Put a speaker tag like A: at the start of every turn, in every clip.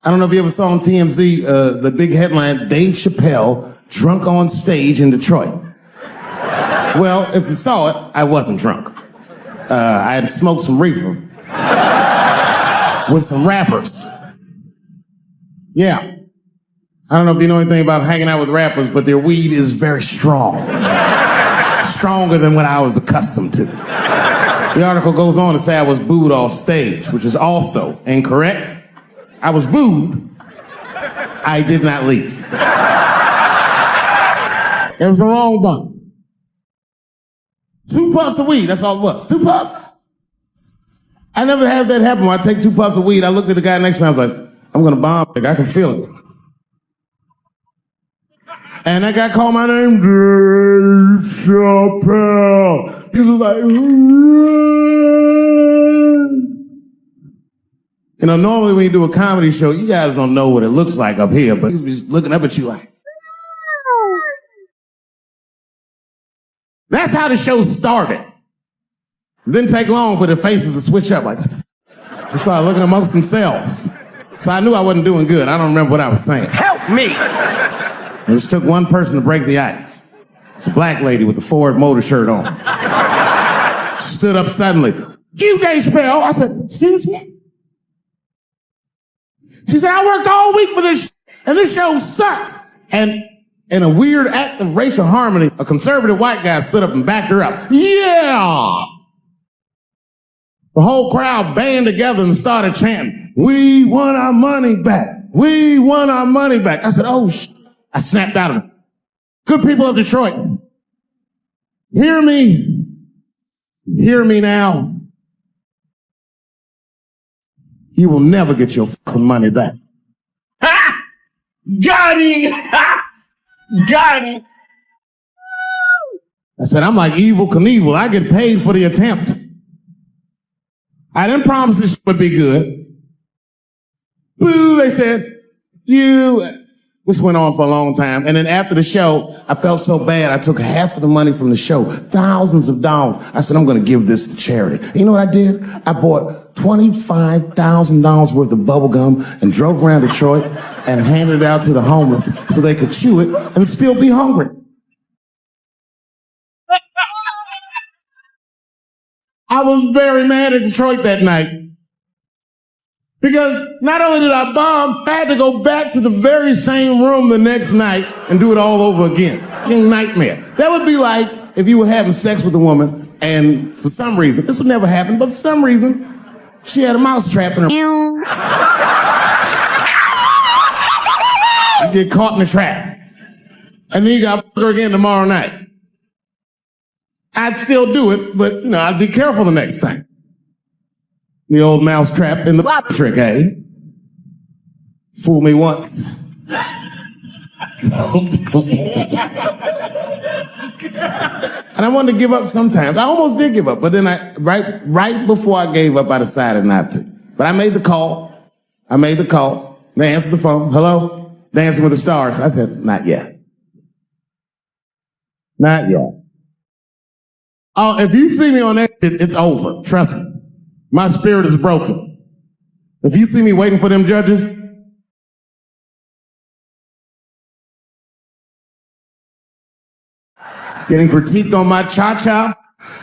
A: I don't know if you ever saw on TMZ, the big headline, Dave Chappelle, drunk on stage in Detroit. Well, if you saw it, I wasn't drunk. I had smoked some reefer with some rappers. Yeah. I don't know if you know anything about hanging out with rappers, but their weed is very strong. Stronger than what I was accustomed to. The article goes on to say I was booed off stage, which is also incorrect. I was booed. I did not leave. It was the wrong button. 2 puffs of weed, that's all it was. 2 puffs. I never had that happen when I take 2 puffs of weed. I looked at the guy next to me, I was like, I'm gonna bomb, I can feel it. And that guy called my name, Dave Chappelle. He was like, you know, normally when you do a comedy show, you guys don't know what it looks like up here, but he's looking up at you like. That's how the show started. It didn't take long for the faces to switch up like, they started looking amongst themselves. So I knew I wasn't doing good. I don't remember what I was saying.
B: Help me!
A: It just took one person to break the ice. It's a black lady with the Ford Motor shirt on. She stood up suddenly. You, Dave Chappelle. I said, excuse me? She said, I worked all week for this and this show sucks. And in a weird act of racial harmony, a conservative white guy stood up and backed her up. Yeah! The whole crowd banded together and started chanting, we want our money back. We want our money back. I said, oh, I snapped out of it. Good people of Detroit, hear me. Hear me now. You will never get your fucking money back.
B: Ha! Got him! Ha! Got him!
A: I said, I'm like Evel Knievel. I get paid for the attempt. I didn't promise this would be good. Boo, they said, This went on for a long time. And then after the show, I felt so bad, I took half of the money from the show, thousands of dollars. I said, I'm going to give this to charity. You know what I did? I bought $25,000 worth of bubble gum and drove around Detroit and handed it out to the homeless so they could chew it and still be hungry. I was very mad at Detroit that night. Because not only did I bomb, I had to go back to the very same room the next night and do it all over again. Fucking nightmare. That would be like if you were having sex with a woman and for some reason, this would never happen, but for some reason, she had a mouse trap in her. You get caught in the trap. And then you got to fuck her again tomorrow night. I'd still do it, but, you know, I'd be careful the next time. The old mouse trap in the trick, eh? Fool me once. And I wanted to give up sometimes. I almost did give up, but then right before I gave up, I decided not to. But I made the call. They answered the phone. Hello? Dancing with the Stars. I said, not yet. Not yet. Oh, if you see me on that, it's over. Trust me. My spirit is broken. If you see me waiting for them judges, getting critiqued on my cha-cha,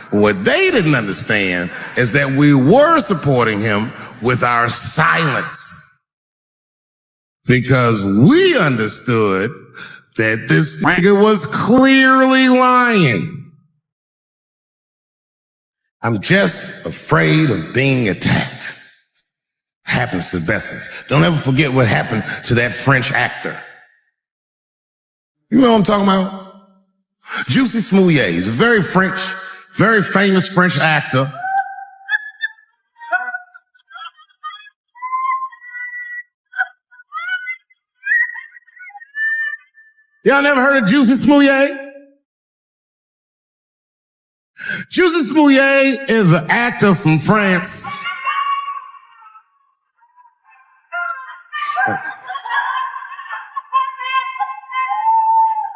A: what they didn't understand is that we were supporting him with our silence. Because we understood that this nigga was clearly lying. I'm just afraid of being attacked. Happens to the best of us. Don't ever forget what happened to that French actor. You know what I'm talking about? Juicy Smouillet. He's a very famous French actor. Y'all never heard of Juicy Smouillet? Juicy Smouillet is an actor from France.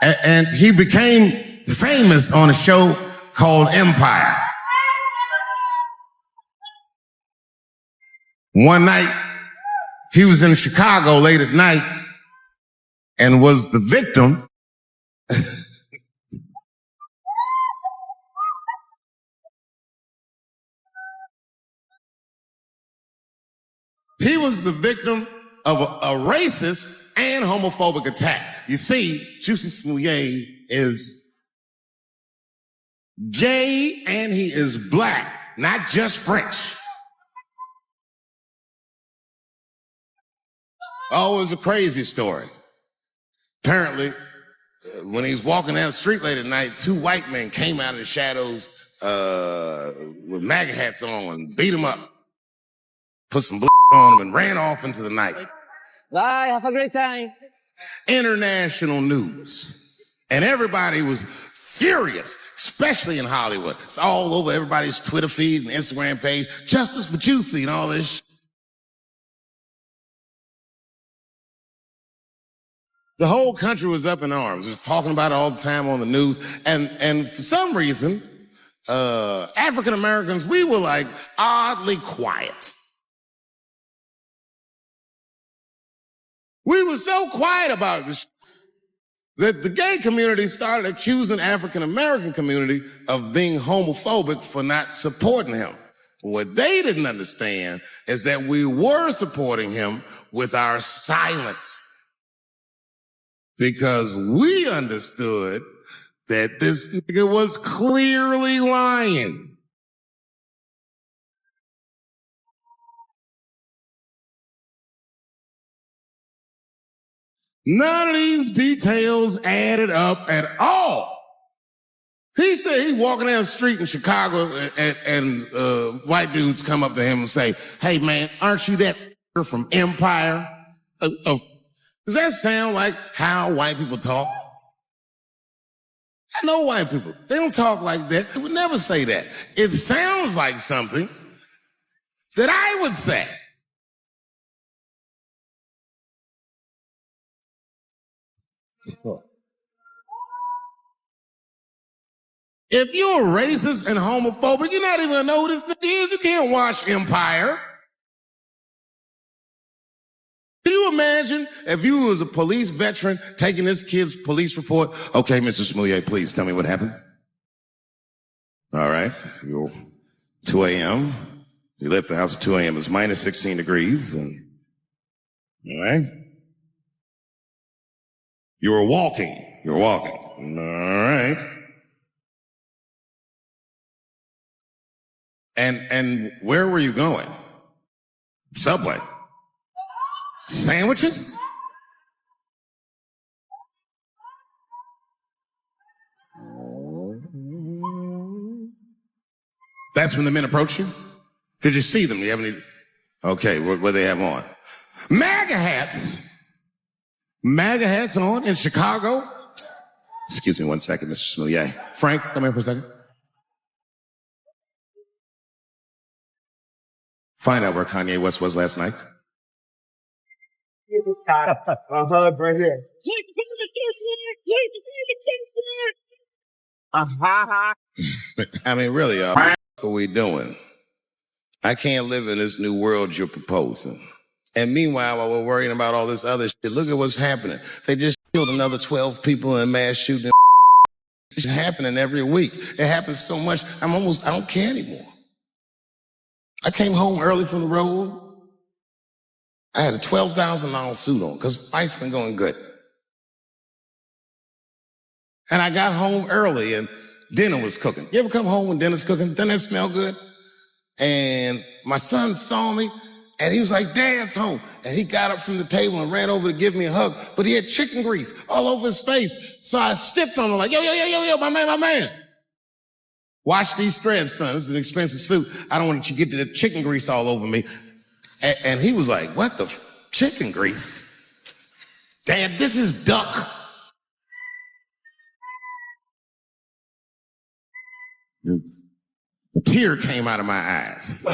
A: And he became famous on a show called Empire. One night, He was in Chicago late at night and was the victim. He was the victim of a racist and homophobic attack. You see, Juicy Smouye is gay and he is black, not just French. Oh, it was a crazy story. Apparently, when he was walking down the street late at night, two white men came out of the shadows with MAGA hats on and beat him up, put some on him, and ran off into the night.
C: Bye, have a great time.
A: International news. And everybody was furious, especially in Hollywood. It's all over everybody's Twitter feed and Instagram page. Justice for Juicy and all this shit. The whole country was up in arms. It was talking about it all the time on the news. And for some reason, African Americans, we were like oddly quiet. We were so quiet about this that the gay community started accusing African American community of being homophobic for not supporting him. What they didn't understand is that we were supporting him with our silence. Because we understood that this nigga was clearly lying. None of these details added up at all. He said he's walking down the street in Chicago and white dudes come up to him and say, "Hey man, aren't you that from Empire?" Does that sound like how white people talk? I know white people. They don't talk like that. They would never say that. It sounds like something that I would say. If you're racist and homophobic, you're not even gonna know who this nigga is. You can't watch Empire. Can you imagine if you was a police veteran taking this kid's police report? Okay, Mr. Smouye, please tell me what happened. All right, you're 2 a.m. You left the house at 2 a.m. It's minus 16 degrees. And, all right. You were walking. You're walking. All right. And where were you going? Subway. Sandwiches? That's when the men approached you? Did you see them? Do you have any? Okay, what they have on? MAGA hats. MAGA hats on in Chicago. Excuse me 1 second, Mr. Smouye. Frank, come here for a second. Find out where Kanye West was last night.
C: Right here.
A: I mean, really, what are we doing? I can't live in this new world you're proposing. And meanwhile, while we're worrying about all this other shit, look at what's happening. They just killed another 12 people in a mass shooting. It's happening every week. It happens so much, I don't care anymore. I came home early from the road. I had a $12,000 suit on because life's been going good. And I got home early and dinner was cooking. You ever come home when dinner's cooking? Doesn't that smell good? And my son saw me and he was like, "Dad's home." And he got up from the table and ran over to give me a hug, but he had chicken grease all over his face. So I stiffed on him like, yo, my man. Wash these threads, son. This is an expensive suit. I don't want you to get the chicken grease all over me. And he was like, "What the chicken grease? Dad, this is duck." A tear came out of my eyes.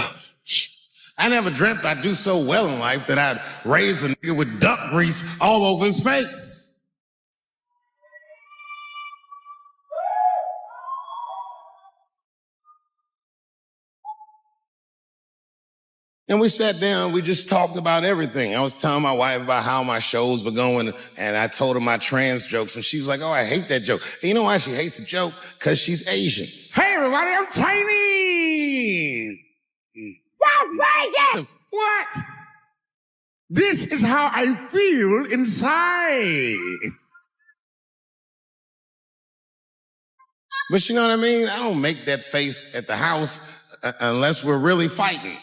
A: I never dreamt I'd do so well in life that I'd raise a nigga with duck grease all over his face. And we sat down, we just talked about everything. I was telling my wife about how my shows were going, and I told her my trans jokes, and she was like, oh, I hate that joke. And you know why she hates the joke? Because she's Asian.
B: Hey, everybody, I'm Chinese.
A: What? This is how I feel inside. But you know what I mean? I don't make that face at the house unless we're really fighting.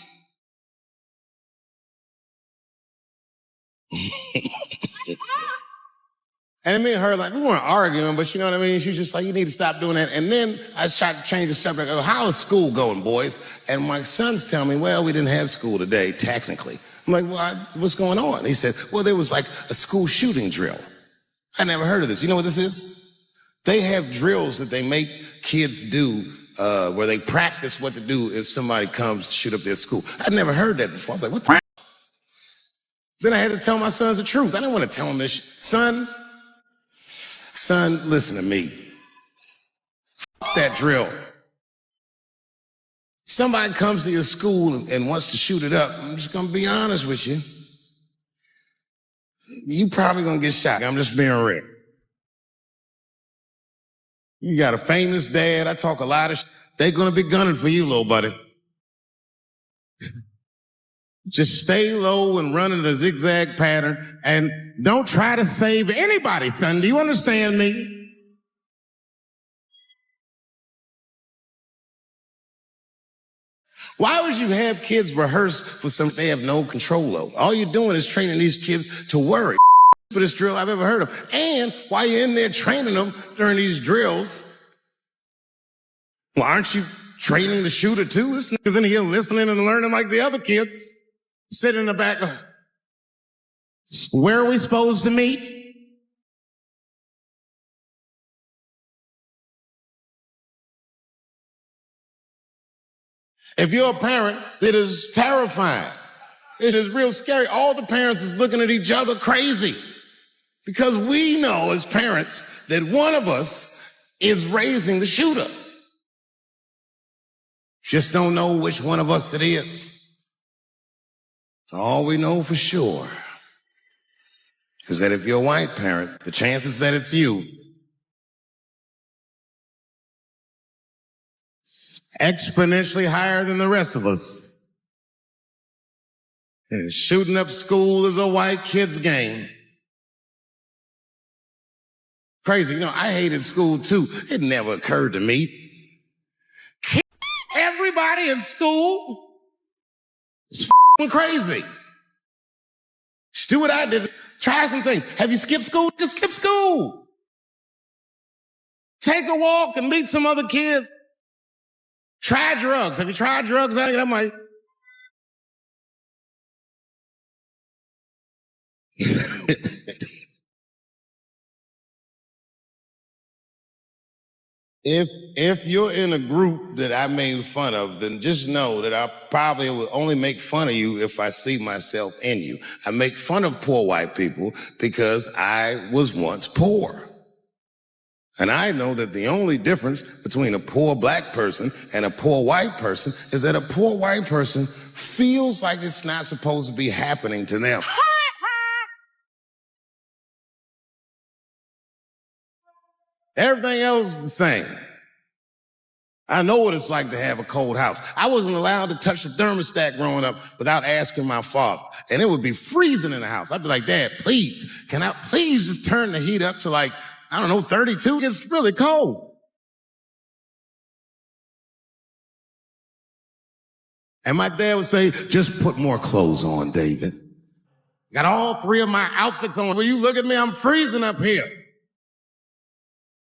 A: And me and her, like, we weren't arguing, but you know what I mean? She was just like, you need to stop doing that. And then I tried to change the subject. I go, how is school going, boys? And my sons tell me, well, we didn't have school today, technically. I'm like, well, what's going on? And he said, well, there was like a school shooting drill. I never heard of this. You know what this is? They have drills that they make kids do where they practice what to do if somebody comes to shoot up their school. I'd never heard that before. I was like, what the? Then I had to tell my sons the truth. I didn't want to tell them this. Son, listen to me. That drill. Somebody comes to your school and wants to shoot it up. I'm just going to be honest with you. You probably going to get shot. I'm just being real. You got a famous dad. I talk a lot of They're going to be gunning for you, little buddy. Just stay low and run in a zigzag pattern and don't try to save anybody, son. Do you understand me? Why would you have kids rehearse for something they have no control over? All you're doing is training these kids to worry. This drill I've ever heard of. And while you're in there training them during these drills, well, aren't you training the shooter too? This nigga's in here listening and learning like the other kids. Sit in the back. Where are we supposed to meet? If you're a parent, it is terrifying. It is real scary. All the parents is looking at each other crazy because we know as parents that one of us is raising the shooter. Just don't know which one of us it is. All we know for sure is that if you're a white parent, the chances that it's you is exponentially higher than the rest of us. And shooting up school is a white kid's game. Crazy. You know, I hated school too. It never occurred to me. Everybody in school is crazy. Just do what I did. Try some things. Have you skipped school? Just skip school. Take a walk and meet some other kids. Try drugs. Have you tried drugs? I might. If you're in a group that I made fun of, then just know that I probably will only make fun of you if I see myself in you. I make fun of poor white people because I was once poor. And I know that the only difference between a poor black person and a poor white person is that a poor white person feels like it's not supposed to be happening to them. Everything else is the same. I know what it's like to have a cold house. I wasn't allowed to touch the thermostat growing up without asking my father. And it would be freezing in the house. I'd be like, Dad, please, can I please just turn the heat up to like, I don't know, 32? It's really cold. And my dad would say, just put more clothes on, David. Got all three of my outfits on. When you look at me, I'm freezing up here.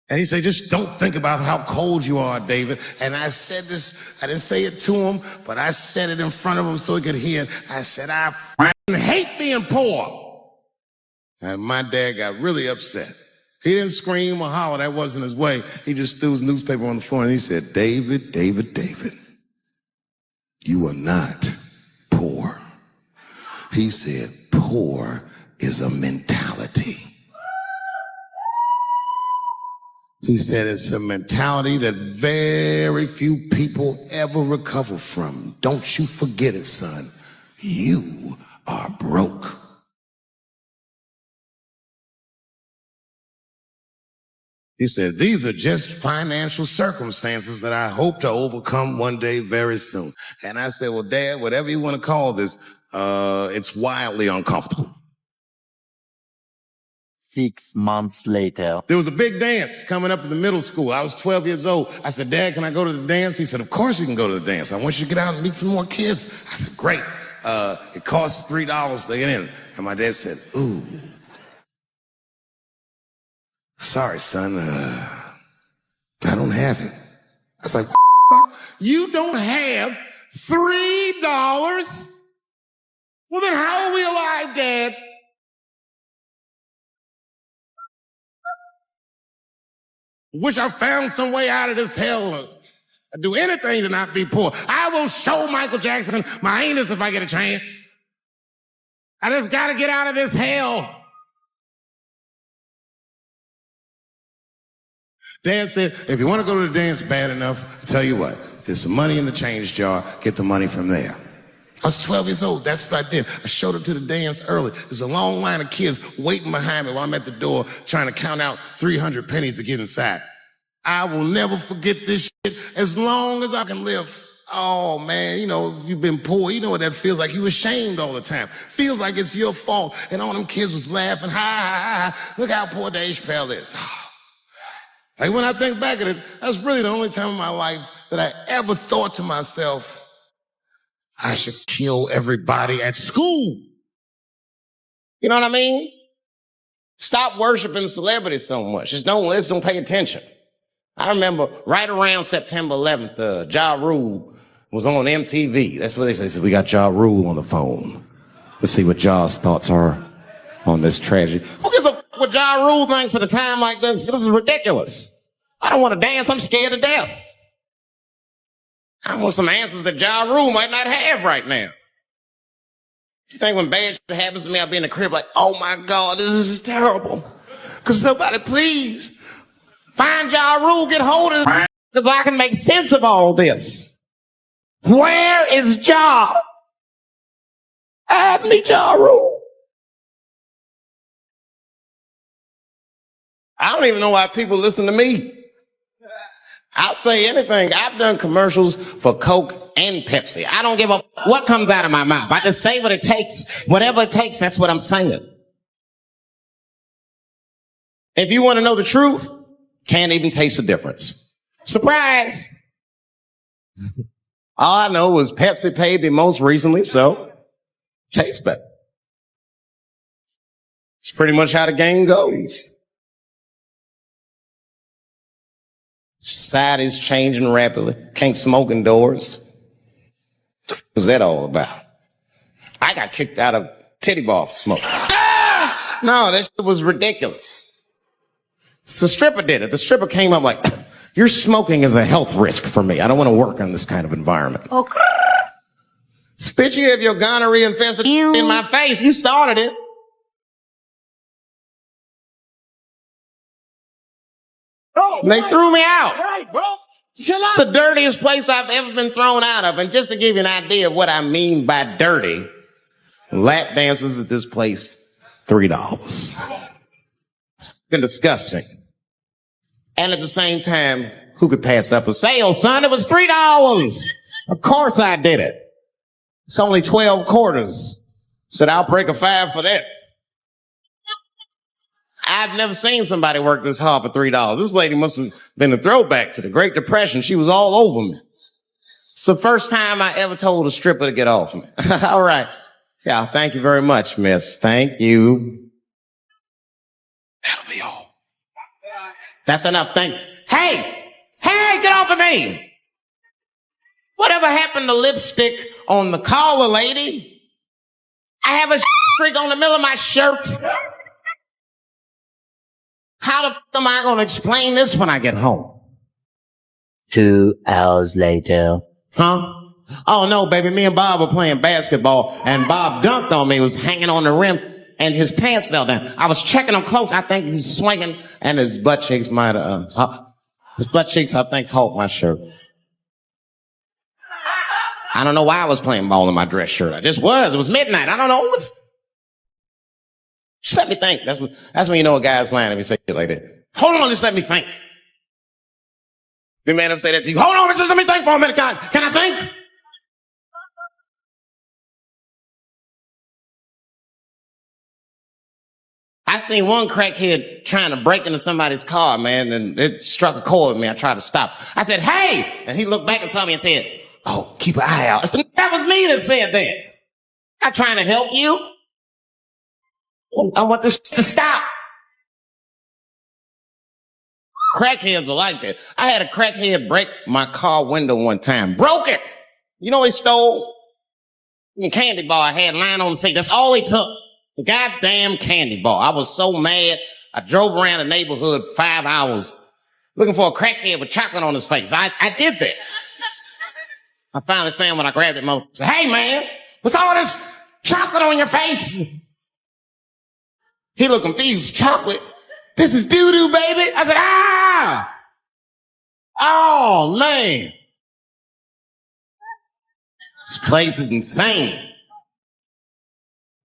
A: And he said, just don't think about how cold you are, David. And I said this, I didn't say it to him, but I said it in front of him so he could hear it. I said, I hate being poor. And my dad got really upset. He didn't scream or holler. That wasn't his way. He just threw his newspaper on the floor and he said, David, David, David, you are not poor. He said, poor is a mentality. He said it's a mentality that very few people ever recover from. Don't you forget it, son. You are broke. He said, these are just financial circumstances that I hope to overcome one day very soon. And I said, well, Dad, whatever you want to call this, it's wildly uncomfortable.
D: 6 months later.
A: There was a big dance coming up in the middle school. I was 12 years old. I said, Dad, can I go to the dance? He said, of course you can go to the dance. I want you to get out and meet some more kids. I said, great. It costs $3 to get in. And my dad said, ooh. Sorry, son, I don't have it. I was like, you don't have $3? Well, then how are we alive, Dad? Wish I found some way out of this hell. I'd do anything to not be poor. I will show Michael Jackson my anus if I get a chance. I just gotta get out of this hell. Dad said, if you want to go to the dance bad enough, I'll tell you what, there's some money in the change jar, get the money from there. I was 12 years old, that's what I did. I showed up to the dance early. There's a long line of kids waiting behind me while I'm at the door trying to count out 300 pennies to get inside. I will never forget this shit as long as I can live. Oh man, you know, if you've been poor, you know what that feels like. You ashamed all the time. Feels like it's your fault. And all them kids was laughing, ha, ha, ha. Look how poor Dave Chappelle is. Like when I think back at it, that's really the only time in my life that I ever thought to myself, I should kill everybody at school. You know what I mean? Stop worshiping celebrities so much. Just don't listen, don't pay attention. I remember right around September 11th, Ja Rule was on MTV. That's what they said. We got Ja Rule on the phone. Let's see what Ja's thoughts are on this tragedy. Who gives a f what Ja Rule thinks at a time like this? This is ridiculous. I don't want to dance. I'm scared to death. I want some answers that Ja Rule might not have right now. You think when bad shit happens to me, I'll be in the crib like, oh my God, this is terrible. Cause somebody please find Ja Rule, get hold of this, cause I can make sense of all this. Where is Ja? Add me Ja Rule. I don't even know why people listen to me. I'll say anything. I've done commercials for Coke and Pepsi. I don't give a what comes out of my mouth. I just say what it takes. Whatever it takes, that's what I'm saying. If you want to know the truth, can't even taste the difference. Surprise! All I know was Pepsi paid me most recently, so tastes better. It's pretty much how the game goes. Society's changing rapidly. Can't smoke indoors. What's that all about? I got kicked out of titty bar for smoking. Ah! No, that shit was ridiculous. So the stripper did it. The stripper came up like, your smoking is a health risk for me. I don't want to work in this kind of environment. Okay. Spit, you have your gonorrhea infested in my face. You started it. And they threw me out.
B: Right, bro. Chill out.
A: It's the dirtiest place I've ever been thrown out of. And just to give you an idea of what I mean by dirty, lap dances at this place, $3. It's been disgusting. And at the same time, who could pass up a sale, son? It was $3. Of course I did it. It's only 12 quarters. Said, I'll break a 5 for that. I've never seen somebody work this hard for $3. This lady must have been a throwback to the Great Depression. She was all over me. It's the first time I ever told a stripper to get off me. All right. Yeah, thank you very much, miss. Thank you. That'll be all. That's enough. Thank you. Hey, get off of me. Whatever happened to lipstick on the collar, lady? I have a streak on the middle of my shirt. How the f am I going to explain this when I get home?
D: 2 hours later.
A: Huh? Oh no, baby, me and Bob were playing basketball and Bob dunked on me, was hanging on the rim and his pants fell down. I was checking him close. I think he's swinging and his butt cheeks might have, I think caught my shirt. I don't know why I was playing ball in my dress shirt. I just was. It was midnight. I don't know. Just let me think. That's when you know a guy's lying if he say it like that. Hold on, just let me think. The man ever say that to you? Hold on, just let me think for a minute. Can I think? I seen one crackhead trying to break into somebody's car, man, and it struck a chord with me. I tried to stop. I said, hey! And he looked back and saw me and said, oh, keep an eye out. I said, that was me that said that. I'm not trying to help you. I want this to stop. Crackheads are like that. I had a crackhead break my car window one time. Broke it. You know he stole? A candy bar I had lying on the seat. That's all he took. The goddamn candy bar. I was so mad. I drove around the neighborhood 5 hours looking for a crackhead with chocolate on his face. I did that. I finally found when I grabbed it, I said, hey man, what's all this chocolate on your face? He looked confused. Chocolate? This is doo-doo, baby. I said, ah! Oh, man. This place is insane.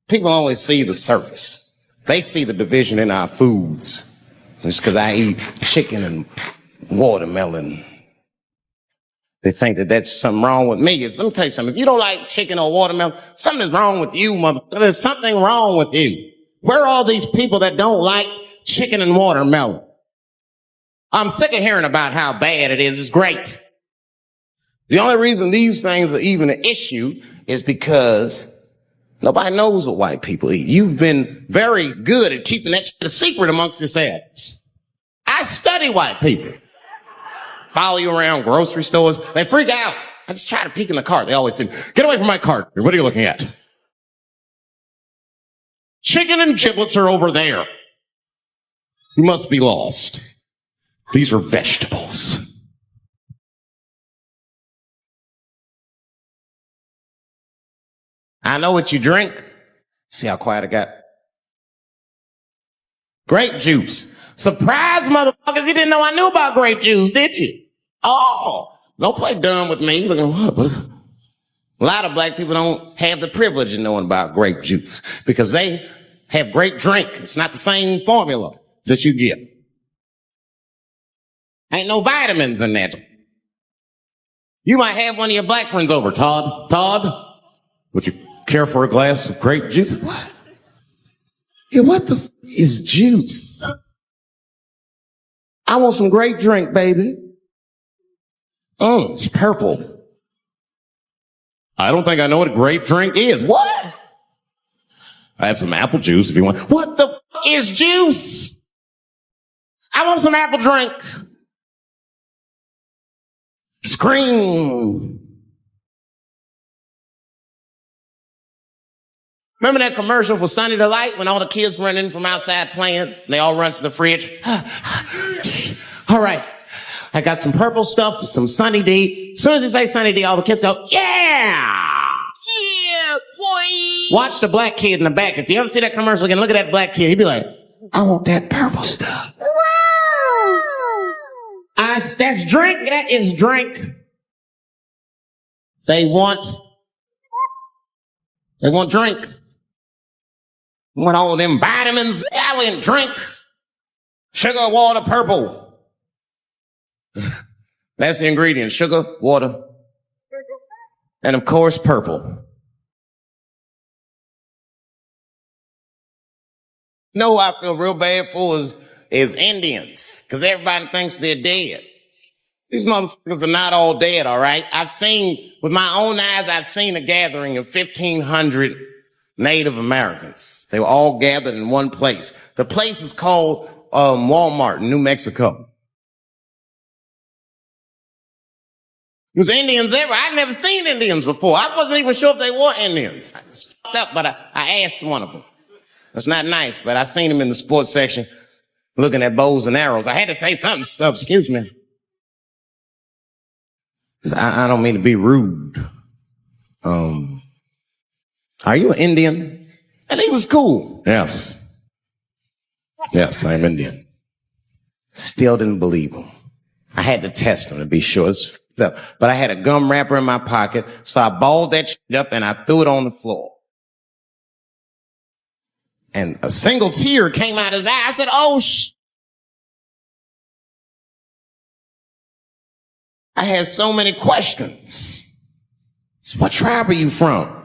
A: People only see the surface. They see the division in our foods. Just because I eat chicken and watermelon. They think that that's something wrong with me. Let me tell you something. If you don't like chicken or watermelon, something is wrong with you, mother. There's something wrong with you. Where are all these people that don't like chicken and watermelon? I'm sick of hearing about how bad it is. It's great. The only reason these things are even an issue is because nobody knows what white people eat. You've been very good at keeping that shit a secret amongst yourselves. I study white people. Follow you around grocery stores. They freak out. I just try to peek in the cart. They always say, get away from my cart. What are you looking at? Chicken and giblets are over there. You must be lost. These are vegetables. I know what you drink. See how quiet I got? Grape juice. Surprise, motherfuckers. You didn't know I knew about grape juice, did you? Oh, don't play dumb with me. Look at what is it? A lot of black people don't have the privilege of knowing about grape juice because they have great drink. It's not the same formula that you get. Ain't no vitamins in that. You might have one of your black friends over. Todd, would you care for a glass of grape juice? What? Yeah, what the is juice? I want some grape drink, baby. It's purple. I don't think I know what a grape drink is. What? I have some apple juice if you want. What the is juice? I want some apple drink. Scream. Remember that commercial for Sunny Delight when all the kids run in from outside playing? And they all run to the fridge. All right. I got some purple stuff, some Sunny D. As soon as you say Sunny D, all the kids go, yeah! Yeah, boy! Watch the black kid in the back. If you ever see that commercial again, look at that black kid. He'd be like, I want that purple stuff. That's drink. That is drink. They want drink. Want all them vitamins, and drink. Sugar, water, purple. That's the ingredient. Sugar, water, and of course, purple. No, I feel real bad for is Indians, because everybody thinks they're dead. These motherfuckers are not all dead, all right? With my own eyes, I've seen a gathering of 1,500 Native Americans. They were all gathered in one place. The place is called Walmart in New Mexico. There's Indians everywhere. I'd never seen Indians before. I wasn't even sure if they were Indians. I was fucked up, but I asked one of them. That's not nice, but I seen him in the sports section looking at bows and arrows. I had to say something. Excuse me. I don't mean to be rude. Are you an Indian? And he was cool. Yes. Yes, I'm Indian. Still didn't believe him. I had to test him to be sure. It's up. But I had a gum wrapper in my pocket, so I balled that shit up and I threw it on the floor. And a single tear came out his eye. I said, oh, I had so many questions. So what tribe are you from?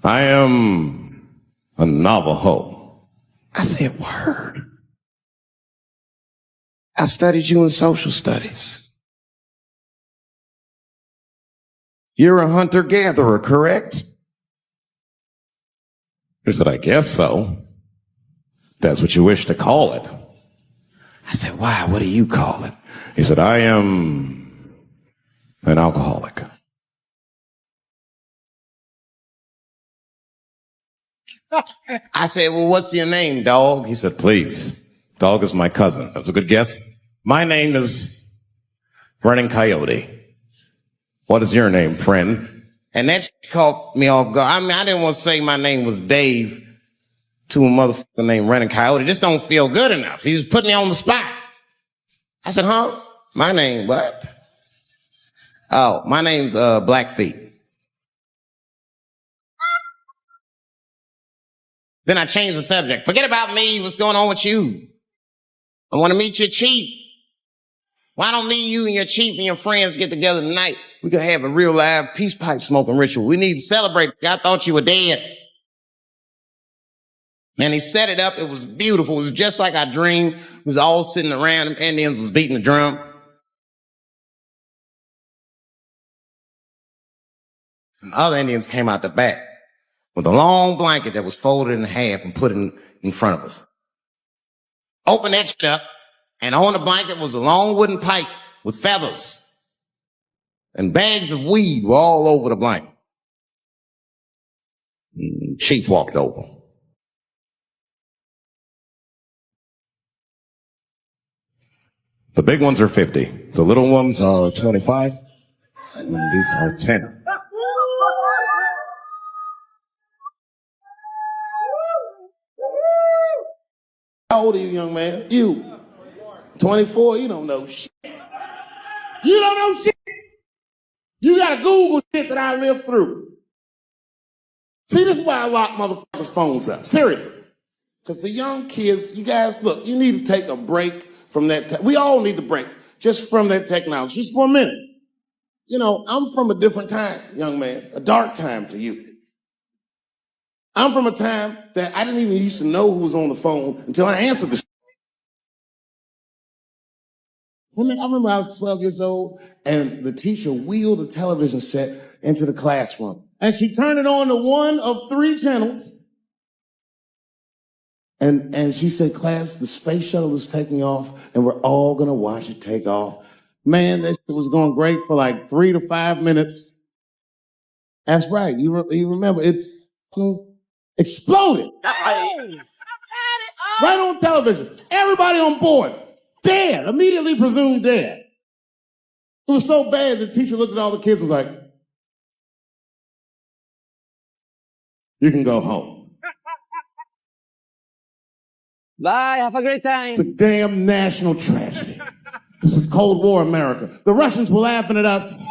A: I am a Navajo. I said, word. I studied you in social studies. You're a hunter-gatherer, correct? He said, I guess so. That's what you wish to call it. I said, why? What do you call it? He said, I am an alcoholic. I said, well, what's your name, dog? He said, please. Dog is my cousin. That's a good guess. My name is Running Coyote. What is your name, friend? And that caught me off guard. I mean, I didn't want to say my name was Dave to a motherfucker named Running Coyote. This don't feel good enough. He was putting me on the spot. I said, huh? My name, what? Oh, my name's Blackfeet. Then I changed the subject. Forget about me. What's going on with you? I want to meet your chief. Why don't me, you, and your chief and your friends get together tonight? We could have a real live peace pipe smoking ritual. We need to celebrate. I thought you were dead. And he set it up. It was beautiful. It was just like I dreamed. We was all sitting around. The Indians was beating the drum. Some other Indians came out the back with a long blanket that was folded in half and put in front of us. Opened that shit up, and on the blanket was a long wooden pipe with feathers. And bags of weed were all over the blanket. Chief walked over. The big ones are 50. The little ones are 25. And these are 10. How old are you, young man? You. 24? You don't know shit. You don't know shit. You gotta Google shit that I lived through. See, this is why I lock motherfuckers' phones up. Seriously. Because the young kids, you guys, look, you need to take a break from that. We all need to break just from that technology, just for a minute. You know, I'm from a different time, young man, a dark time to you. I'm from a time that I didn't even used to know who was on the phone until I answered the. I remember I was 12 years old, and the teacher wheeled a television set into the classroom. And she turned it on to one of 3 channels. And she said, class, the space shuttle is taking off, and we're all going to watch it take off. Man, that shit was going great for like 3 to 5 minutes. That's right. You remember, it exploded. Right on television. Everybody on board. Dead. Immediately presumed dead. It was so bad, the teacher looked at all the kids and was like, you can go home.
C: Bye, have a great time.
A: It's a damn national tragedy. This was Cold War America. The Russians were laughing at us.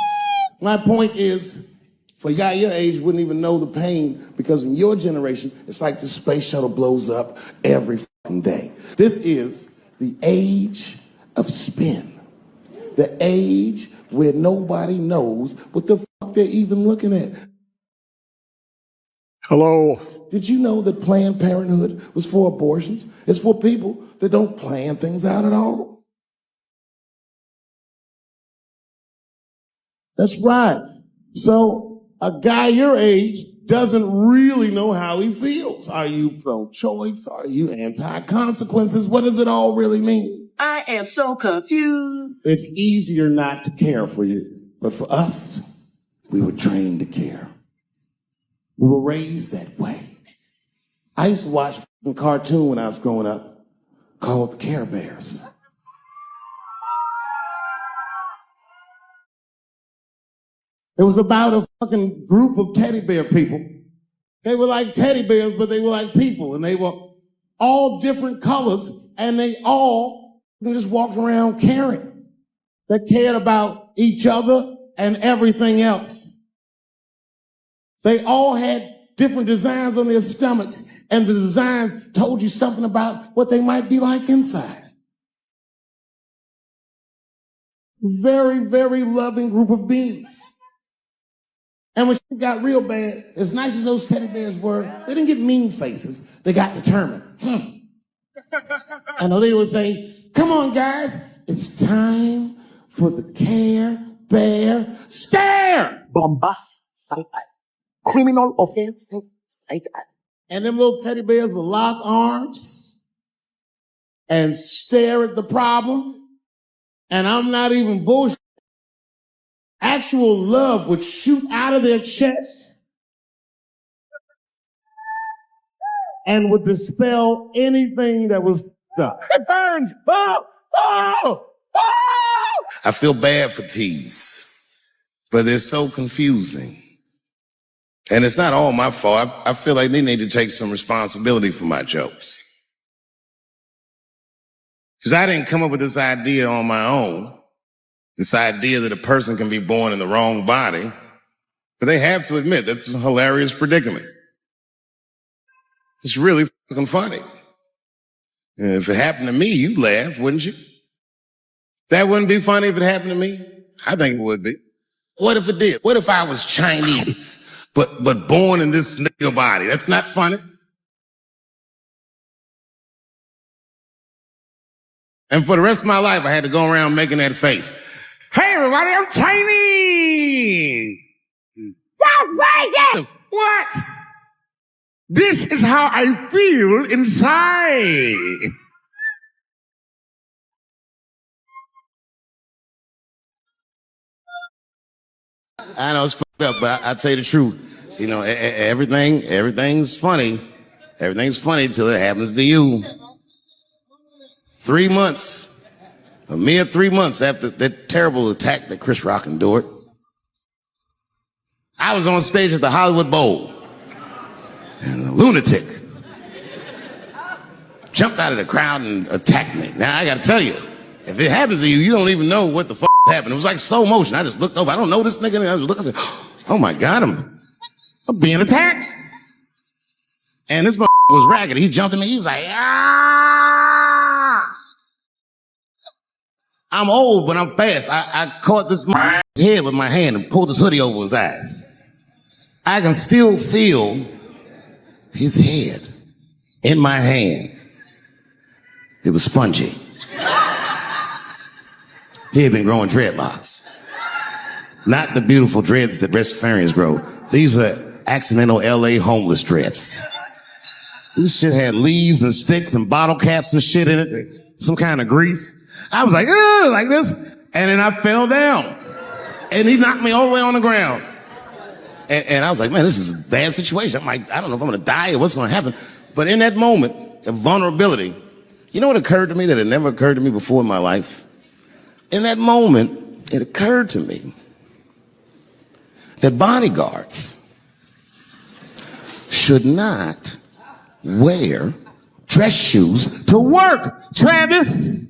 A: My point is, for a guy your age, wouldn't even know the pain, because in your generation, it's like the space shuttle blows up every fucking day. This is the age of spin. The age where nobody knows what the fuck they're even looking at.
E: Hello.
A: Did you know that Planned Parenthood was for abortions? It's for people that don't plan things out at all. That's right. So a guy your age doesn't really know how he feels. Are you pro-choice? Are you anti-consequences? What does it all really mean?
F: I am so confused.
A: It's easier not to care for you. But for us, we were trained to care. We were raised that way. I used to watch a cartoon when I was growing up called the Care Bears. It was about a fucking group of teddy bear people. They were like teddy bears, but they were like people, and they were all different colors, and they all just walked around caring. They cared about each other and everything else. They all had different designs on their stomachs, and the designs told you something about what they might be like inside. Very, very loving group of beings. And when shit got real bad, as nice as those teddy bears were, they didn't get mean faces. They got determined. And the leader would say, come on, guys, it's time for the Care Bear Stare.
F: Bombast satire. Criminal offensive satire.
A: And them little teddy bears would lock arms and stare at the problem. And I'm not even bullshit. Actual love would shoot out of their chest and would dispel anything that was stuck. It burns. Oh, oh, oh.
B: I feel bad for teas, but they're so confusing. And it's not all my fault. I feel like they need to take some responsibility for my jokes. Because I didn't come up with this idea on my own. This idea that a person can be born in the wrong body. But they have to admit that's a hilarious predicament. It's really fucking funny. If it happened to me, you'd laugh, wouldn't you? That wouldn't be funny if it happened to me? I think it would be. What if it did? What if I was Chinese, but born in this nigga body? That's not funny. And for the rest of my life, I had to go around making that face.
E: Hey, everybody, I'm Chinese. What? This is how I feel inside.
B: I know it's fucked up, but I tell you the truth. You know, everything's funny. Everything's funny till it happens to you. 3 months, a mere 3 months after that terrible attack that Chris Rock endured, I was on stage at the Hollywood Bowl, and a lunatic jumped out of the crowd and attacked me. Now, I gotta tell you, if it happens to you, you don't even know what the fuck happened. It was like slow motion. I just looked over. I don't know this nigga. And I just looked and said, oh my God, I'm being attacked. And this motherfucker was ragged. He jumped at me. He was like, ah. I'm old, but I'm fast. I caught this motherfucker's head with my hand and pulled his hoodie over his eyes. I can still feel his head in my hand. It was spongy. He had been growing dreadlocks. Not the beautiful dreads that breastfarians grow. These were accidental LA homeless dreads. This shit had leaves and sticks and bottle caps and shit in it. Some kind of grease. I was like, ugh, like this. And then I fell down. And he knocked me all the way on the ground. And I was like, man, this is a bad situation. I'm like, I don't know if I'm gonna die or what's gonna happen. But in that moment of vulnerability, you know what occurred to me that had never occurred to me before in my life? In that moment, it occurred to me that bodyguards should not wear dress shoes to work, Travis.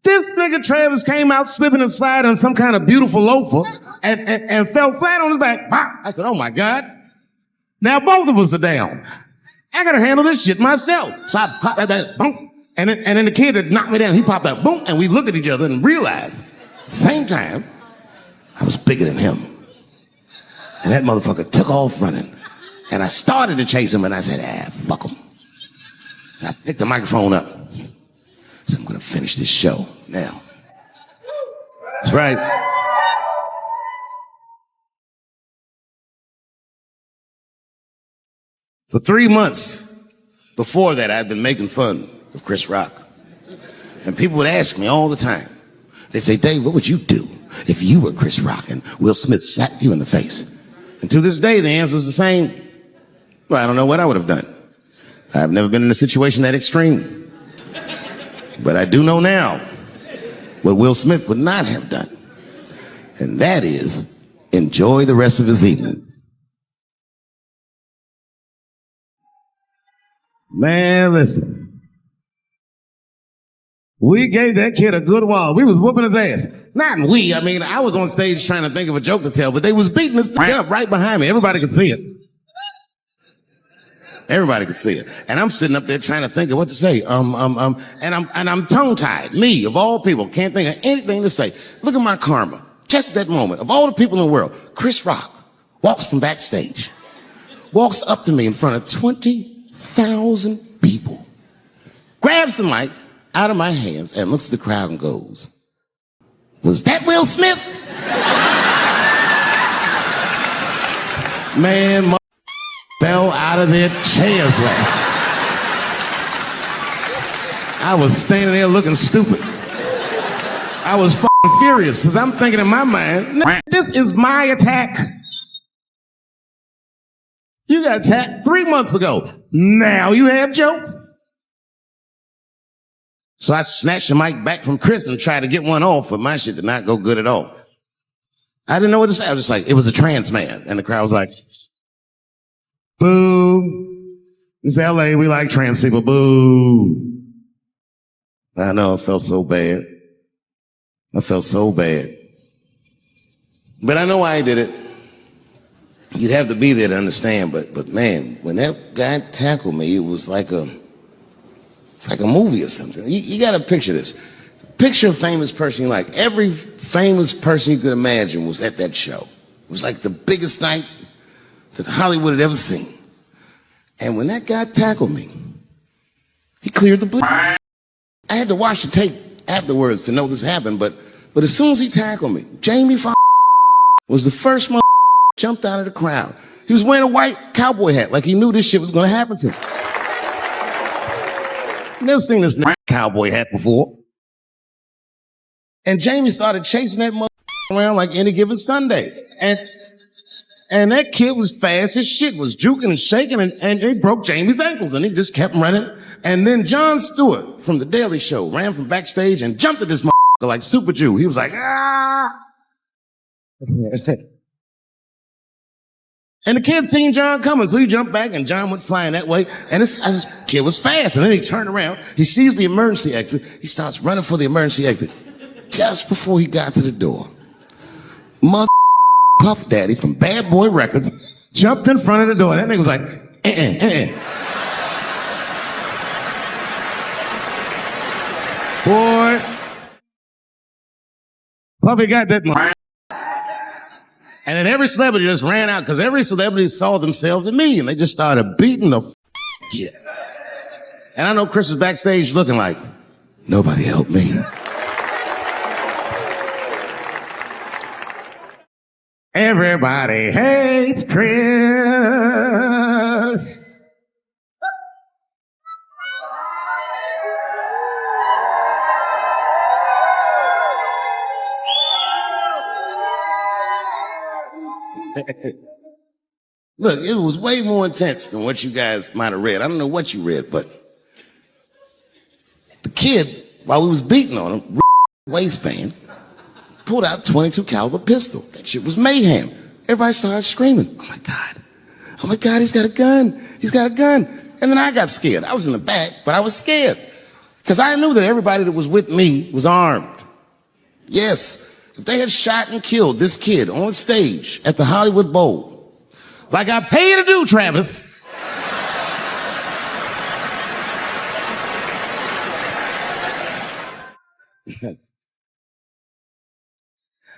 B: This nigga Travis came out slipping and sliding on some kind of beautiful loafer and fell flat on his back. I said, oh my God. Now both of us are down. I gotta handle this shit myself. So I popped that boom. And then the kid that knocked me down, he popped out, boom, and we looked at each other and realized at the same time, I was bigger than him. And that motherfucker took off running. And I started to chase him, and I said, fuck him. And I picked the microphone up. I said, I'm gonna finish this show now. That's right. For 3 months before that, I'd been making fun of Chris Rock. And people would ask me all the time. They'd say, Dave, what would you do if you were Chris Rock and Will Smith slapped you in the face? And to this day, the answer is the same. Well, I don't know what I would have done. I've never been in a situation that extreme. But I do know now what Will Smith would not have done. And that is enjoy the rest of his evening. Man, listen. We gave that kid a good while. We was whooping his ass. Not we, I mean, I was on stage trying to think of a joke to tell, but they was beating this thing up right behind me. Everybody could see it. Everybody could see it. And I'm sitting up there trying to think of what to say. And I'm tongue-tied. Me, of all people, can't think of anything to say. Look at my karma. Just at that moment, of all the people in the world, Chris Rock walks from backstage, walks up to me in front of 20,000 people, grabs the mic out of my hands and looks at the crowd and goes, "Was that Will Smith?" Man, fell out of their chairs laughing. I was standing there looking stupid. I was fucking furious because I'm thinking in my mind, this is my attack. You got attacked 3 months ago. Now you have jokes. So I snatched the mic back from Chris and tried to get one off, but my shit did not go good at all. I didn't know what to say. I was just like, it was a trans man. And the crowd was like, boo. It's LA, we like trans people, boo. I know, I felt so bad. I felt so bad. But I know why he did it. You'd have to be there to understand, but man, when that guy tackled me, it was like it's like a movie or something. You gotta picture this. Picture a famous person you like. Every famous person you could imagine was at that show. It was like the biggest night that Hollywood had ever seen. And when that guy tackled me, he cleared the bleed. I had to watch the tape afterwards to know this happened, but as soon as he tackled me, Jamie was the first one jumped out of the crowd. He was wearing a white cowboy hat, like he knew this shit was gonna happen to him. Never seen this cowboy hat before. And Jamie started chasing that around like any given Sunday. And that kid was fast as shit, was juking and shaking, and he broke Jamie's ankles, and he just kept running. And then Jon Stewart from The Daily Show ran from backstage and jumped at this like Super Jew. He was like, ah! And the kid seen John coming, so he jumped back, and John went flying that way. And this kid was fast, and then he turned around. He sees the emergency exit. He starts running for the emergency exit. Just before he got to the door, Puff Daddy from Bad Boy Records jumped in front of the door. That nigga was like, Boy, Puffy got that money. And then every celebrity just ran out because every celebrity saw themselves in me, and they just started beating the kid. And I know Chris was backstage looking like, nobody helped me. Everybody hates Chris. Look, it was way more intense than what you guys might have read. I don't know what you read, but the kid, while we was beating on him, waistband, pulled out a .22 caliber pistol. That shit was mayhem. Everybody started screaming, oh my God, he's got a gun. He's got a gun. And then I got scared. I was in the back, but I was scared because I knew that everybody that was with me was armed. Yes. If they had shot and killed this kid on stage at the Hollywood Bowl, like I pay you to do, Travis,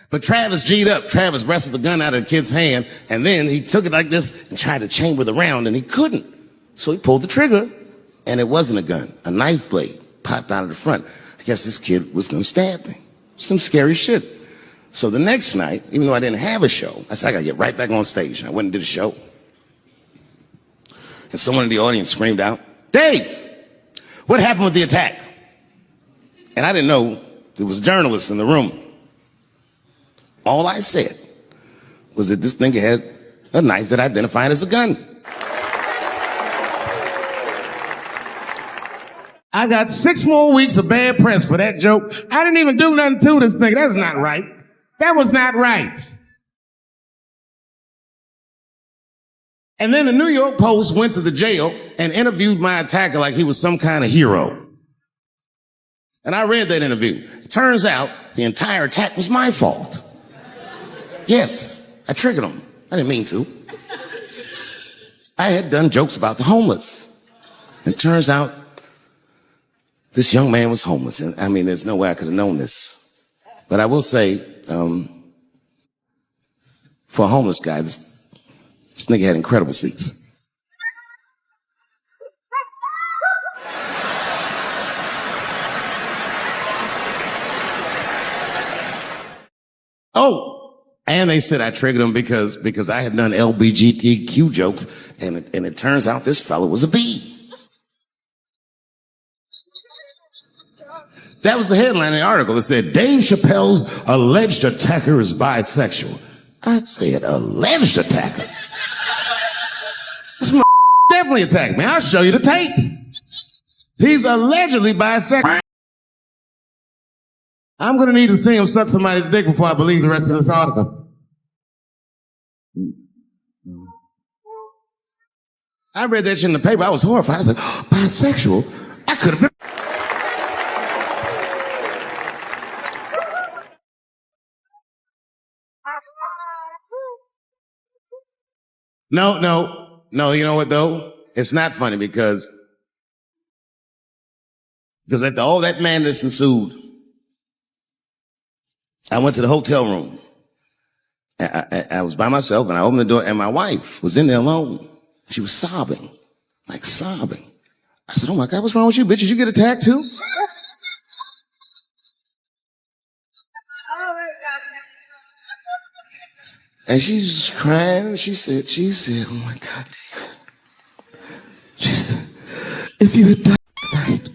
B: but Travis G'd up. Travis wrestled the gun out of the kid's hand, and then he took it like this and tried to chamber the round, and he couldn't. So he pulled the trigger, and it wasn't a gun. A knife blade popped out of the front. I guess this kid was gonna stab me. Some scary shit. So the next night, even though I didn't have a show, I said, I gotta get right back on stage. And I went and did a show. And someone in the audience screamed out, Dave, what happened with the attack? And I didn't know there was journalists in the room. All I said was that this nigga had a knife that identified as a gun. I got 6 more weeks of bad press for that joke. I didn't even do nothing to this nigga. That's not right. That was not right. And then the New York Post went to the jail and interviewed my attacker like he was some kind of hero. And I read that interview. It Turns out the entire attack was my fault. Yes, I triggered him. I didn't mean to. I had done jokes about the homeless. It turns out this young man was homeless. And I mean, there's no way I could have known this. But I will say, for a homeless guy, this nigga had incredible seats. Oh, and they said I triggered him because I had done LBGTQ jokes, and it turns out this fellow was a B. That was the headline in the article. It said, Dave Chappelle's alleged attacker is bisexual. I said, alleged attacker? This definitely attacked me. I'll show you the tape. He's allegedly bisexual. I'm going to need to see him suck somebody's dick before I believe the rest of this article. I read that shit in the paper. I was horrified. I was like, oh, bisexual? I could have been. No, you know what though? It's not funny because after all that madness ensued, I went to the hotel room. I was by myself and I opened the door and my wife was in there alone. She was sobbing, like sobbing. I said, oh my God, what's wrong with you, bitch? Did you get attacked too? And she's crying. She said, oh my God, David. She said, if you had died tonight,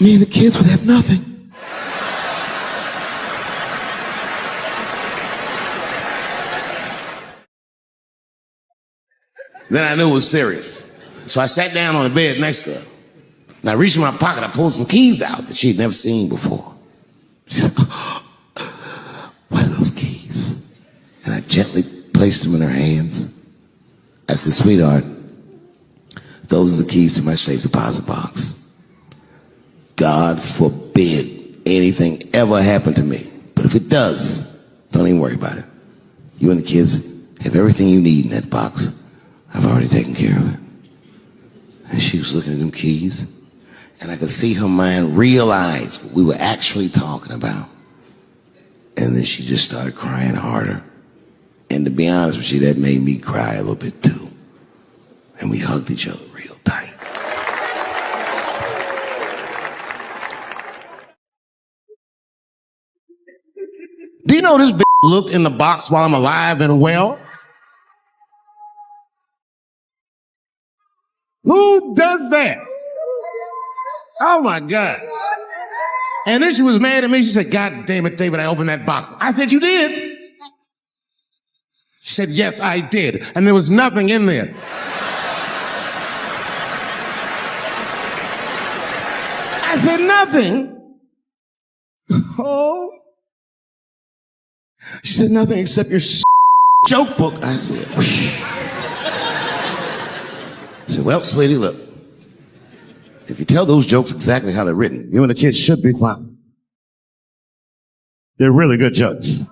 B: me and the kids would have nothing. Then I knew it was serious. So I sat down on the bed next to her. And I reached in my pocket, I pulled some keys out that she had never seen before. She said, what are those keys? And I gently placed them in her hands. I said, sweetheart, those are the keys to my safe deposit box. God forbid anything ever happen to me. But if it does, don't even worry about it. You and the kids have everything you need in that box. I've already taken care of it. And she was looking at them keys, and I could see her mind realize what we were actually talking about. And then she just started crying harder. And to be honest with you, that made me cry a little bit too. And we hugged each other real tight. Do you know this bitch looked in the box while I'm alive and well? Who does that? Oh my God. And then she was mad at me. She said, God damn it, David, I opened that box. I said, you did? She said, yes, I did. And there was nothing in there. I said, nothing? Oh. She said, nothing except your joke book. I said, I said, well, sweetie, look. If you tell those jokes exactly how they're written, you and the kids should be fine. They're really good jokes.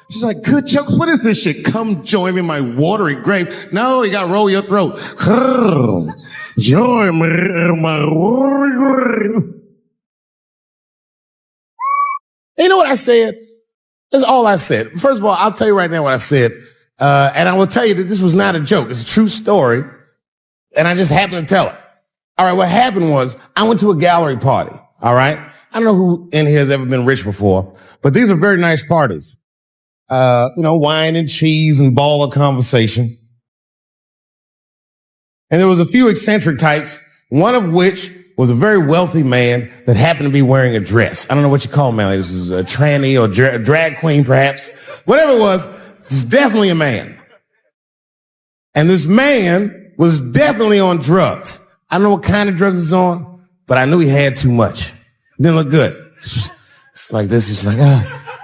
B: She's like, good jokes? What is this shit? Come join me in my watery grave. No, you gotta roll your throat. Join me in my watery grave. You know what I said? That's all I said. First of all, I'll tell you right now what I said. And I will tell you that this was not a joke. It's a true story. And I just happened to tell it. All right, what happened was I went to a gallery party. All right? I don't know who in here has ever been rich before, but these are very nice parties. Wine and cheese and ball of conversation. And there was a few eccentric types, one of which was a very wealthy man that happened to be wearing a dress. I don't know what you call him, man. This is a tranny or a drag queen, perhaps. Whatever it was, this is definitely a man. And this man was definitely on drugs. I don't know what kind of drugs he's on, but I knew he had too much. It didn't look good. It's like this. It's like,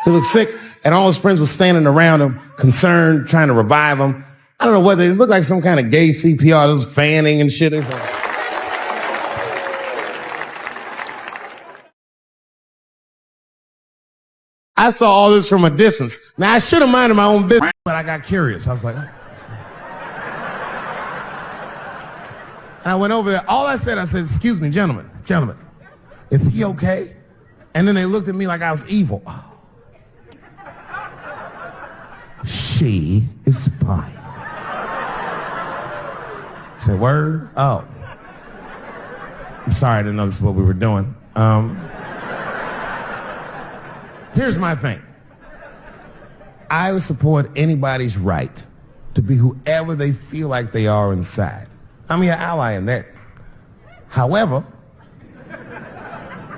B: he looked sick. And all his friends were standing around him, concerned, trying to revive him. I don't know whether it looked like some kind of gay CPR. There was fanning and shit. I saw all this from a distance. Now, I should have minded my own business, but I got curious. I was like, oh. And I went over there. All I said, excuse me, gentlemen, is he okay? And then they looked at me like I was evil. Oh. She is fine. I said, word? Oh. I'm sorry, I didn't know this is what we were doing. Here's my thing. I would support anybody's right to be whoever they feel like they are inside. I'm your ally in that. However,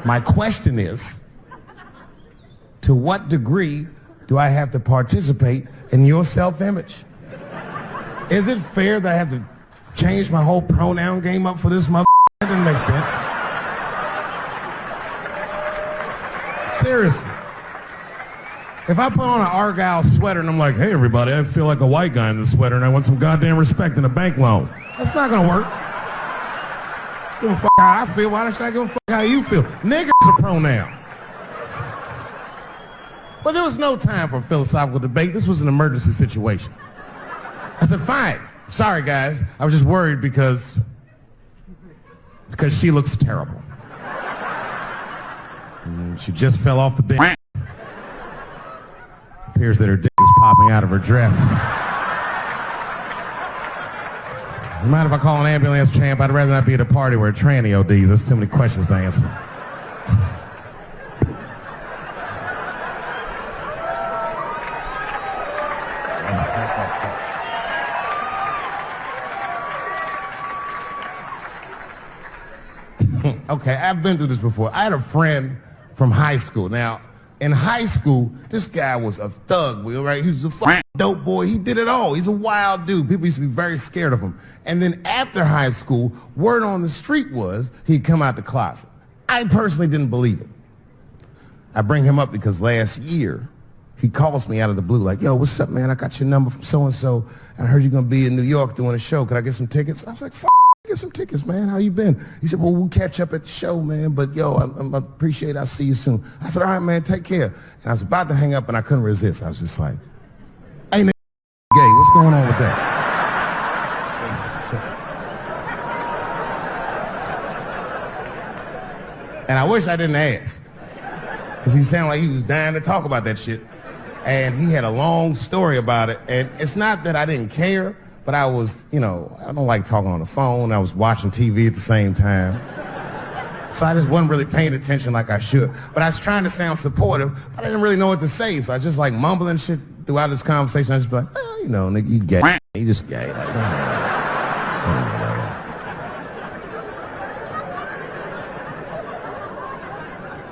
B: my question is, to what degree do I have to participate in your self-image? Is it fair that I have to change my whole pronoun game up for this mother? That doesn't make sense. Seriously. If I put on an Argyle sweater and I'm like, hey everybody, I feel like a white guy in this sweater and I want some goddamn respect and a bank loan. That's not gonna work. Give a fuck how I feel. Why should I give a fuck how you feel? Nigger's a pronoun. But there was no time for philosophical debate. This was an emergency situation. I said, fine. Sorry, guys. I was just worried because she looks terrible. And she just fell off the bed. Appears that her dick is popping out of her dress. Mind if I call an ambulance, champ? I'd rather not be at a party where a tranny ODs. There's too many questions to answer. Okay, I've been through this before. I had a friend from high school. Now, in high school, this guy was a thug, right? He was a fucking dope boy. He did it all. He's a wild dude. People used to be very scared of him. And then after high school, word on the street was he'd come out the closet. I personally didn't believe it. I bring him up because last year, he calls me out of the blue like, yo, what's up, man? I got your number from so-and-so, and I heard you're going to be in New York doing a show. Could I get some tickets? I was like, fuck. Get some tickets, man. How you been? He said, well, we'll catch up at the show, man. But, yo, I appreciate it. I'll see you soon. I said, all right, man, take care. And I was about to hang up, and I couldn't resist. I was just like, hey, nigga, gay. What's going on with that? And I wish I didn't ask. Because he sounded like he was dying to talk about that shit. And he had a long story about it. And it's not that I didn't care. But I was, I don't like talking on the phone. I was watching TV at the same time. So I just wasn't really paying attention like I should. But I was trying to sound supportive, but I didn't really know what to say. So I was just like mumbling shit throughout this conversation. I was just like, well, nigga, you gay. You just gay.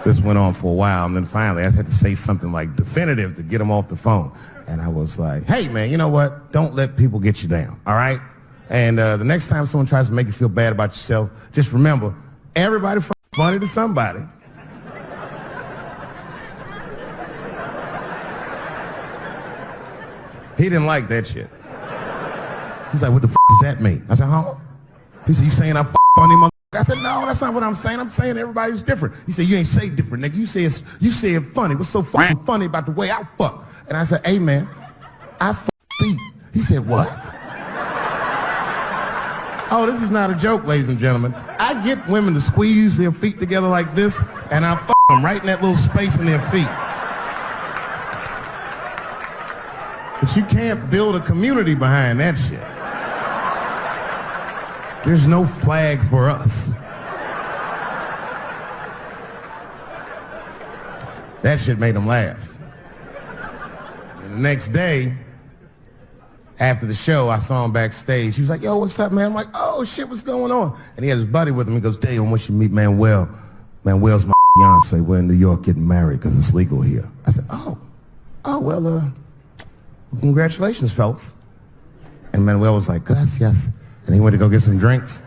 B: This went on for a while, and then finally I had to say something like definitive to get him off the phone. And I was like, hey, man, you know what? Don't let people get you down, all right? And the next time someone tries to make you feel bad about yourself, just remember, everybody funny to somebody. He didn't like that shit. He's like, what the does that mean? I said, huh? He said, you saying I'm funny, mother? I said, no, that's not what I'm saying. I'm saying everybody's different. He said, you ain't say different, nigga. You said funny. What's so fucking funny about the way I fuck? And I said, hey, man, I fuck feet. He said, what? Oh, this is not a joke, ladies and gentlemen. I get women to squeeze their feet together like this, and I fuck them right in that little space in their feet. But you can't build a community behind that shit. There's no flag for us. That shit made him laugh. And the next day, after the show, I saw him backstage. He was like, yo, what's up, man? I'm like, oh, shit, what's going on? And he had his buddy with him. He goes, Dave, I want you to meet Manuel. Manuel's my fiance. We're in New York getting married because it's legal here. I said, well, congratulations, fellas. And Manuel was like, gracias. And he went to go get some drinks.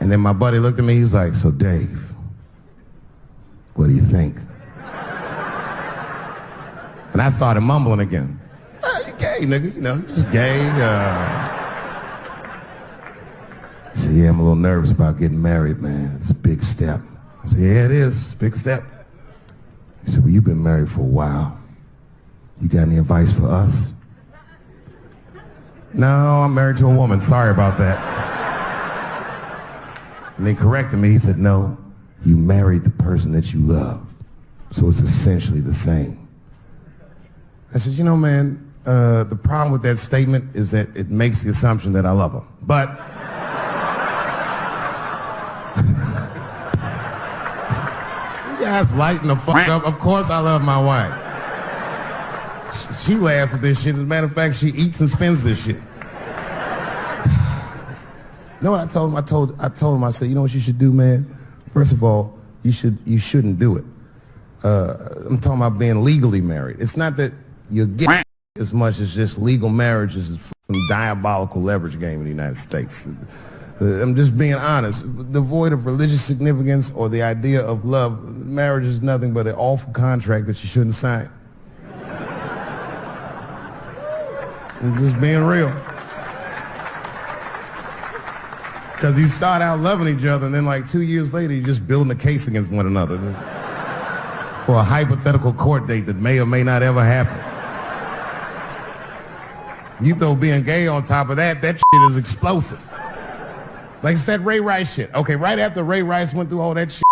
B: And then my buddy looked at me. He was like, so, Dave, what do you think?
A: And I started mumbling again. You gay, nigga, you know, just gay. He said, yeah, I'm a little nervous about getting married, man. It's a big step. I said, yeah, it is. It's a big step. He said, well, you've been married for a while. You got any advice for us? No, I'm married to a woman. Sorry about that. And he corrected me. He said, no, you married the person that you love. So it's essentially the same. I said, you know, man, the problem with that statement is that it makes the assumption that I love her. But you guys lighten the fuck up. Of course I love my wife. She laughs at this shit. As a matter of fact, she eats and spends this shit. You know what I told him? I told him, I said, you know what you should do, man? First of all, you shouldn't do it. I'm talking about being legally married. It's not that you're getting as much as just legal marriage is a fucking diabolical leverage game in the United States. I'm just being honest. Devoid of religious significance or the idea of love, marriage is nothing but an awful contract that you shouldn't sign. I'm just being real. Because you start out loving each other, and then like 2 years later, you're just building a case against one another for a hypothetical court date that may or may not ever happen. You throw being gay on top of that, that shit is explosive. Like it's that Ray Rice shit. Okay, right after Ray Rice went through all that shit,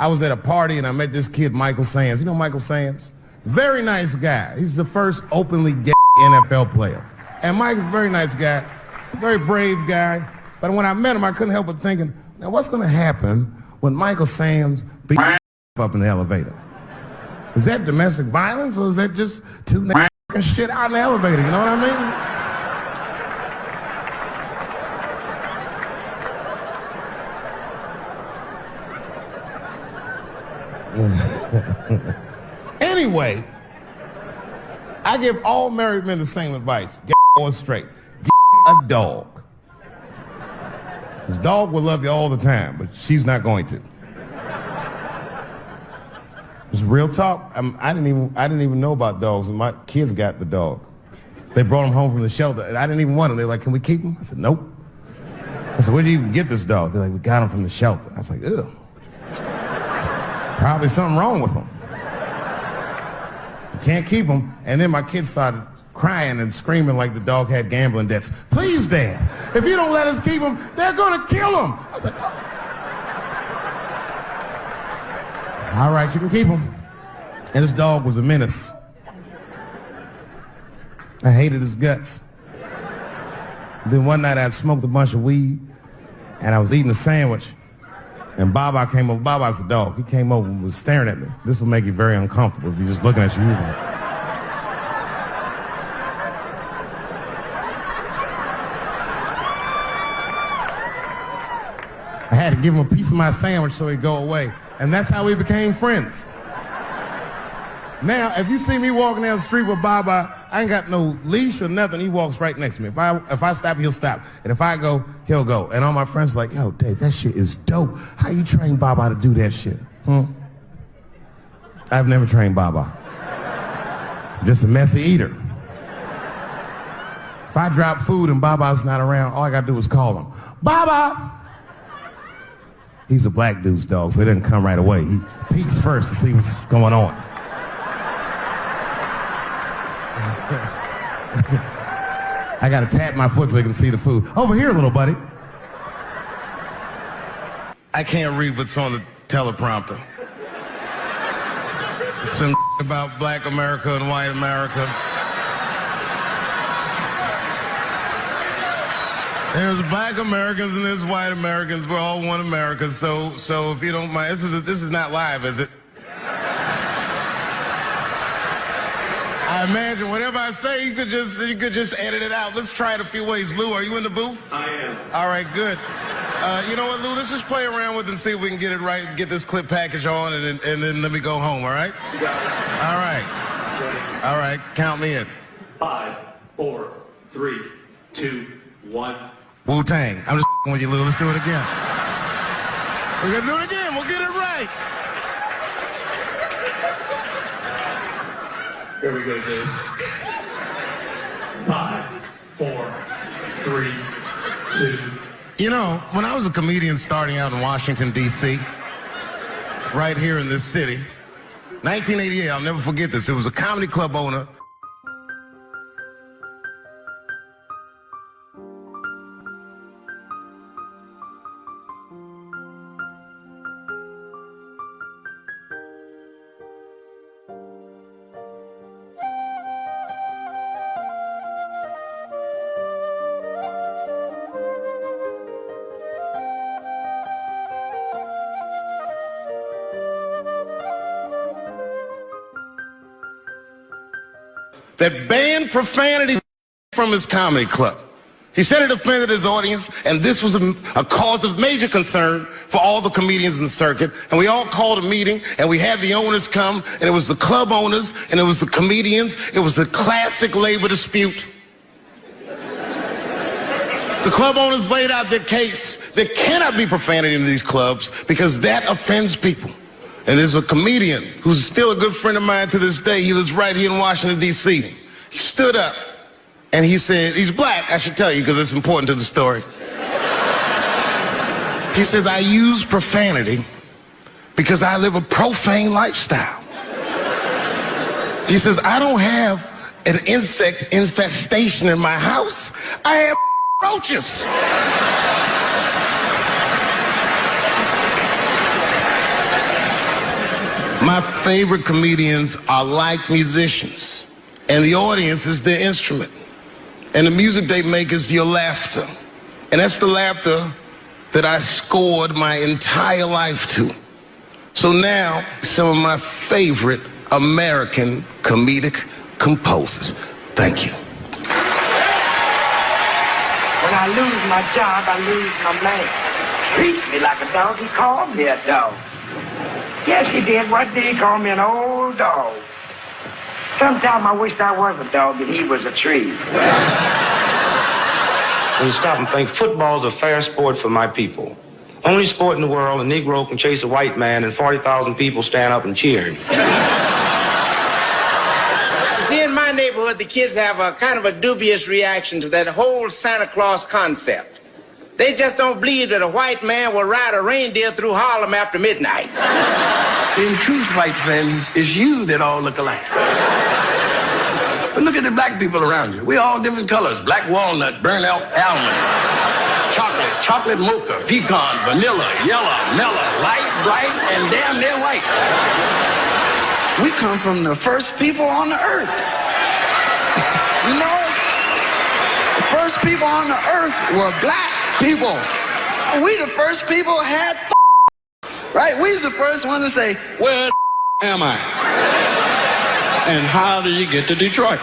A: I was at a party and I met this kid, Michael Sams. You know Michael Sams? Very nice guy. He's the first openly gay NFL player. And Mike's a very nice guy, very brave guy. But when I met him, I couldn't help but thinking, now what's going to happen when Michael Sams beats up in the elevator? Is that domestic violence or is that just two fucking shit out in the elevator? You know what I mean? Anyway, I give all married men the same advice, get or straight. Get a dog. His dog will love you all the time, but she's not going to. It's real talk. I didn't even know about dogs, and my kids got the dog. They brought him home from the shelter, and I didn't even want him. They're like, can we keep him? I said, nope. I said, where did you even get this dog? They're like, we got him from the shelter. I was like, ugh. Probably something wrong with him. You can't keep him. And then my kids started crying and screaming like the dog had gambling debts. Please, Dad, if you don't let us keep him, they're going to kill him. I was like, oh. All right, you can keep him. And this dog was a menace. I hated his guts. Then one night I smoked a bunch of weed and I was eating a sandwich and Baba came over. Baba's the dog. He came over and was staring at me. This will make you very uncomfortable if you're just looking at you. I had to give him a piece of my sandwich so he'd go away. And that's how we became friends. Now, if you see me walking down the street with Baba, I ain't got no leash or nothing. He walks right next to me. If I stop, he'll stop. And if I go, he'll go. And all my friends are like, yo, Dave, that shit is dope. How you train Baba to do that shit? I've never trained Baba. Just a messy eater. If I drop food and Baba's not around, all I gotta do is call him. Baba! He's a black dude's dog, so he doesn't come right away. He peeks first to see what's going on. I gotta tap my foot so he can see the food. Over here, little buddy. I can't read what's on the teleprompter. Some about black America and white America. There's black Americans and there's white Americans. We're all one America. So if you don't mind, this is not live, is it? I imagine whatever I say, you could just edit it out. Let's try it a few ways. Lou, are you in the booth?
G: I am.
A: All right, good. You know what, Lou? Let's just play around with it and see if we can get it right, get this clip package on, and then let me go home. All right?
G: You got it.
A: All right. All right. Count me in.
G: 5, 4, 3, 2, 1.
A: Wu-Tang. I'm just with you, Lou. Let's do it again. We're gonna do it again. We'll get it right.
G: Here we go, Dave. 5, 4, 3, 2.
B: You know, when I was a comedian starting out in Washington, D.C., right here in this city, 1988, I'll never forget this. It was a comedy club owner. That banned profanity from his comedy club. He said it offended his audience, and this was a cause of major concern for all the comedians in the circuit. And we all called a meeting, and we had the owners come, and it was the club owners, and it was the comedians. It was the classic labor dispute. The club owners laid out their case. There cannot be profanity in these clubs because that offends people. And there's a comedian who's still a good friend of mine to this day. He lives right here in Washington, D.C. He stood up and he said, he's black, I should tell you because it's important to the story. He says, I use profanity because I live a profane lifestyle. He says, I don't have an insect infestation in my house. I have roaches. My favorite comedians are like musicians, and the audience is their instrument. And the music they make is your laughter. And that's the laughter that I scored my entire life to. So now, some of my favorite American comedic composers. Thank you.
H: When I lose my job, I lose my man. Treat me like a dog, he called me a dog. Yes, he did. What did he call me? An old dog. Sometimes I wished I was a dog and he was a tree.
I: When you stop and think, football's a fair sport for my people. Only sport in the world a Negro can chase a white man and 40,000 people stand up and cheer him.
J: See, in my neighborhood, the kids have a kind of a dubious reaction to that whole Santa Claus concept. They just don't believe that a white man will ride a reindeer through Harlem after midnight.
H: In truth, white friend, it's you that all look alike. But look at the black people around you. We're all different colors. Black walnut, burnt almond, chocolate mocha, pecan, vanilla, yellow, mellow, light, bright, and damn near white. We come from the first people on the earth. You know, the first people on the earth were black people. We the first people had right? We was the first one to say, where am I? And how do you get to Detroit?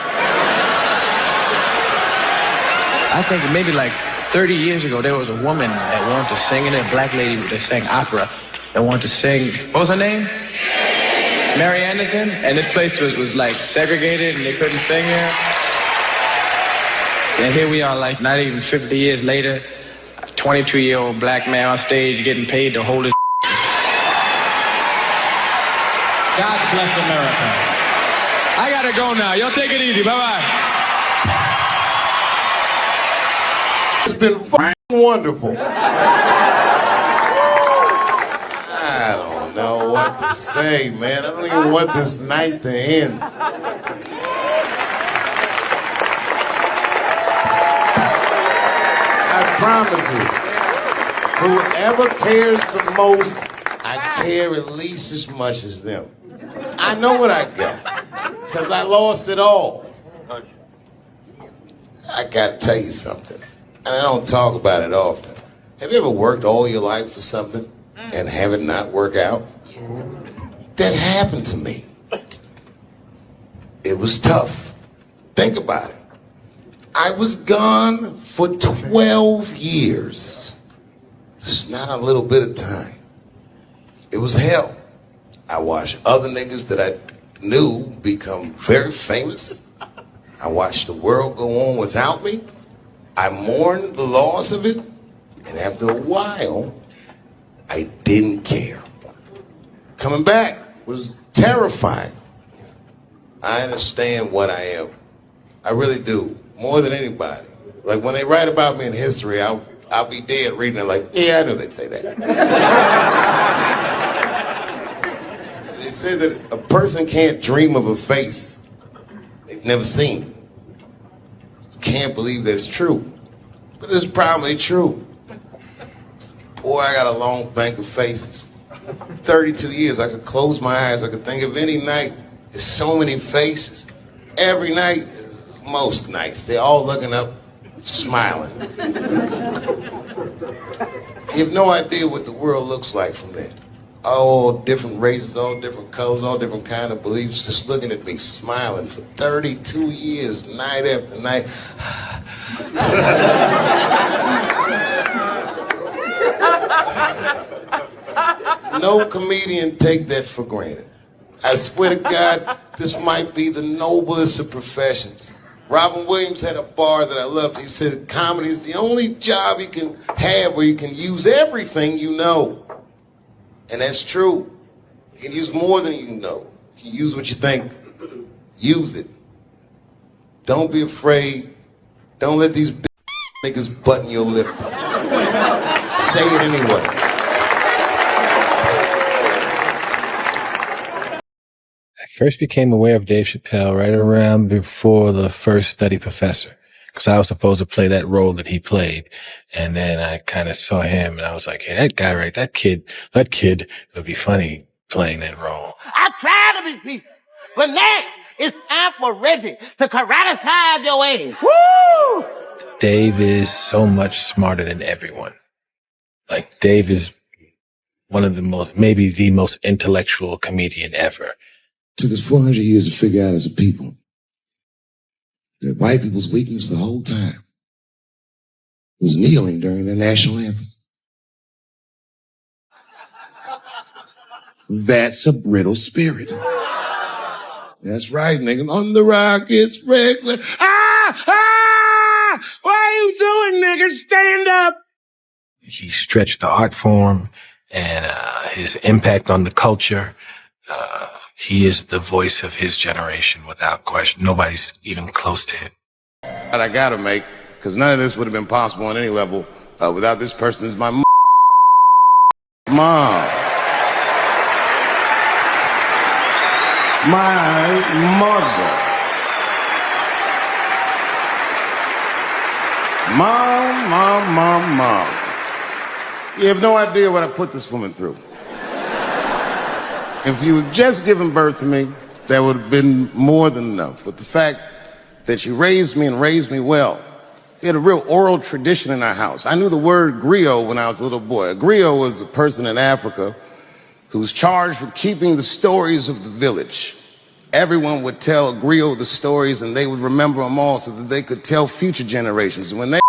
H: I think maybe like 30 years ago, there was a woman that wanted to sing, and a black lady that sang opera that wanted to sing. What was her name? Mary Anderson. And this place was like segregated, and they couldn't sing here. And here we are, like not even 50 years later, a 22-year-old black man on stage getting paid to hold his. God bless America. I gotta go now. Y'all take it easy. Bye-bye.
A: It's been wonderful. I don't know what to say, man. I don't even want this night to end. I promise you, whoever cares the most, I care at least as much as them. I know what I got, because I lost it all. I gotta tell you something, and I don't talk about it often. Have you ever worked all your life for something and have it not work out? That happened to me. It was tough. Think about it. I was gone for 12 years. It's not a little bit of time. It was hell. I watched other niggas that I knew become very famous. I watched the world go on without me. I mourned the loss of it. And after a while, I didn't care. Coming back was terrifying.
B: I understand what I am. I really do, more than anybody. Like when they write about me in history, I'll be dead reading it like, yeah, I knew they'd say that. They say that a person can't dream of a face they've never seen. Can't believe that's true, but it's probably true. Boy, I got a long bank of faces. 32 years, I could close my eyes, I could think of any night. There's so many faces. Every night, most nights, they're all looking up, smiling. You have no idea what the world looks like from there. All different races, all different colors, all different kind of beliefs, just looking at me, smiling for 32 years, night after night. No comedian take that for granted. I swear to God, this might be the noblest of professions. Robin Williams had a bar that I loved. He said, comedy is the only job you can have where you can use everything you know. And that's true. You can use more than you know. You can use what you think. Use it. Don't be afraid. Don't let these niggas button your lip. Say it anyway.
K: I first became aware of Dave Chappelle right around before the first Nutty Professor, because I was supposed to play that role that he played. And then I kind of saw him and I was like, hey, that guy, right? That kid would be funny playing that role.
F: I try to be people, but now it's time for Reggie to karate your ass. Woo!
K: Dave is so much smarter than everyone. Like, Dave is one of the most, maybe the most intellectual comedian ever.
B: Took us 400 years to figure out as a people that white people's weakness the whole time was kneeling during their national anthem. That's a brittle spirit. That's right, nigga. On the rockets, regular.
E: What are you doing, nigga? Stand up.
K: He stretched the art form and his impact on the culture. He is the voice of his generation without question. Nobody's even close to him.
B: That I gotta make, because none of this would have been possible on any level without this person. This is my mom. My mother. Mom. You have no idea what I put this woman through. If you had just given birth to me, that would have been more than enough. But the fact that she raised me and raised me well, we had a real oral tradition in our house. I knew the word griot when I was a little boy. A griot was a person in Africa who was charged with keeping the stories of the village. Everyone would tell a griot the stories and they would remember them all so that they could tell future generations. And when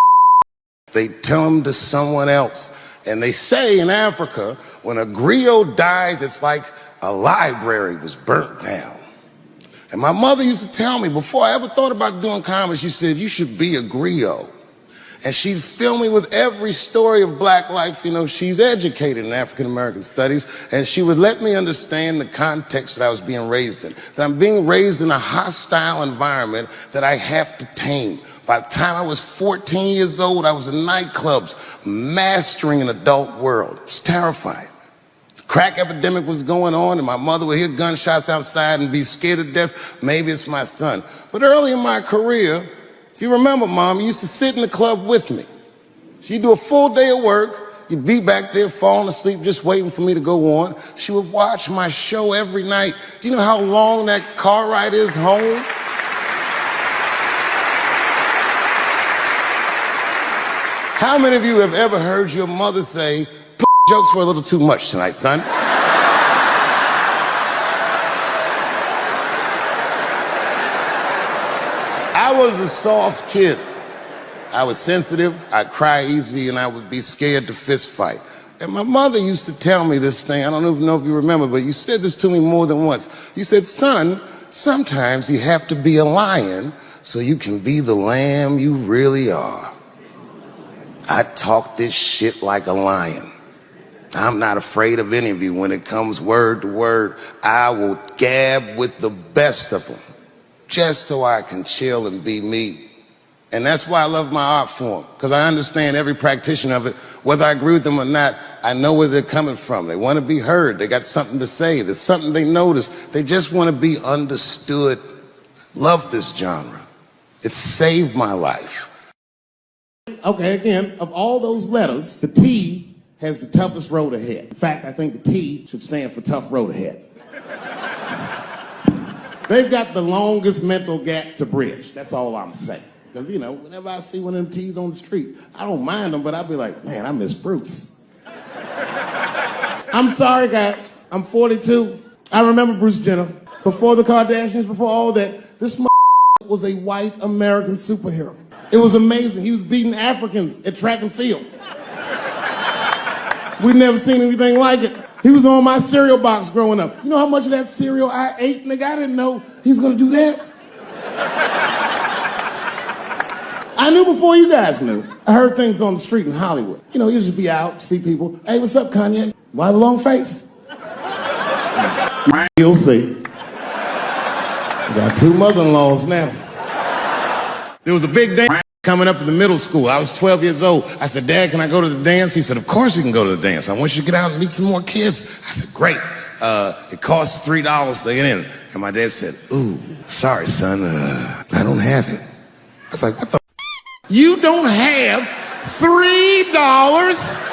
B: they tell them to someone else. And they say in Africa, when a griot dies, it's like a library was burnt down. And my mother used to tell me, before I ever thought about doing comedy, she said, you should be a griot. And she'd fill me with every story of black life. You know, she's educated in African American studies, and she would let me understand the context that I was being raised in. That I'm being raised in a hostile environment that I have to tame. By the time I was 14 years old, I was in nightclubs, mastering an adult world. It was terrifying. The crack epidemic was going on, and my mother would hear gunshots outside and be scared to death. Maybe it's my son. But early in my career, if you remember, Mom, you used to sit in the club with me. She'd do a full day of work. You'd be back there falling asleep, just waiting for me to go on. She would watch my show every night. Do you know how long that car ride is home? How many of you have ever heard your mother say, jokes were a little too much tonight, son? I was a soft kid. I was sensitive, I'd cry easy, and I would be scared to fist fight. And my mother used to tell me this thing, I don't even know if you remember, but you said this to me more than once. You said, son, sometimes you have to be a lion so you can be the lamb you really are. I talk this shit like a lion. I'm not afraid of any of you when it comes word to word. I will gab with the best of them. just so I can chill and be me. And that's why I love my art form, because I understand every practitioner of it. Whether I agree with them or not, I know where they're coming from. They want to be heard. They got something to say. There's something they notice. They just want to be understood. Love this genre. It saved my life.
A: Okay, again, of all those letters, the T has the toughest road ahead. In fact, I think the T should stand for tough road ahead. They've got the longest mental gap to bridge. That's all I'm saying. Because, you know, whenever I see one of them T's on the street, I don't mind them, but I'll be like, man, I miss Bruce. I'm sorry, guys. I'm 42. I remember Bruce Jenner. Before the Kardashians, before all that, this was a white American superhero. It was amazing. He was beating Africans at track and field. We'd never seen anything like it. He was on my cereal box growing up. You know how much of that cereal I ate, nigga? I didn't know he was gonna do that. I knew before you guys knew. I heard things on the street in Hollywood. You know, you just be out, see people. Hey, what's up, Kanye? Why the long face? You'll see. I got 2 mother-in-laws now.
B: There was a big dance coming up in the middle school. I was 12 years old. I said, Dad, can I go to the dance? He said, of course you can go to the dance. I want you to get out and meet some more kids. I said, great. It costs $3 to get in. And my dad said, ooh, sorry, son, I don't have it. I was like, what the You don't have $3?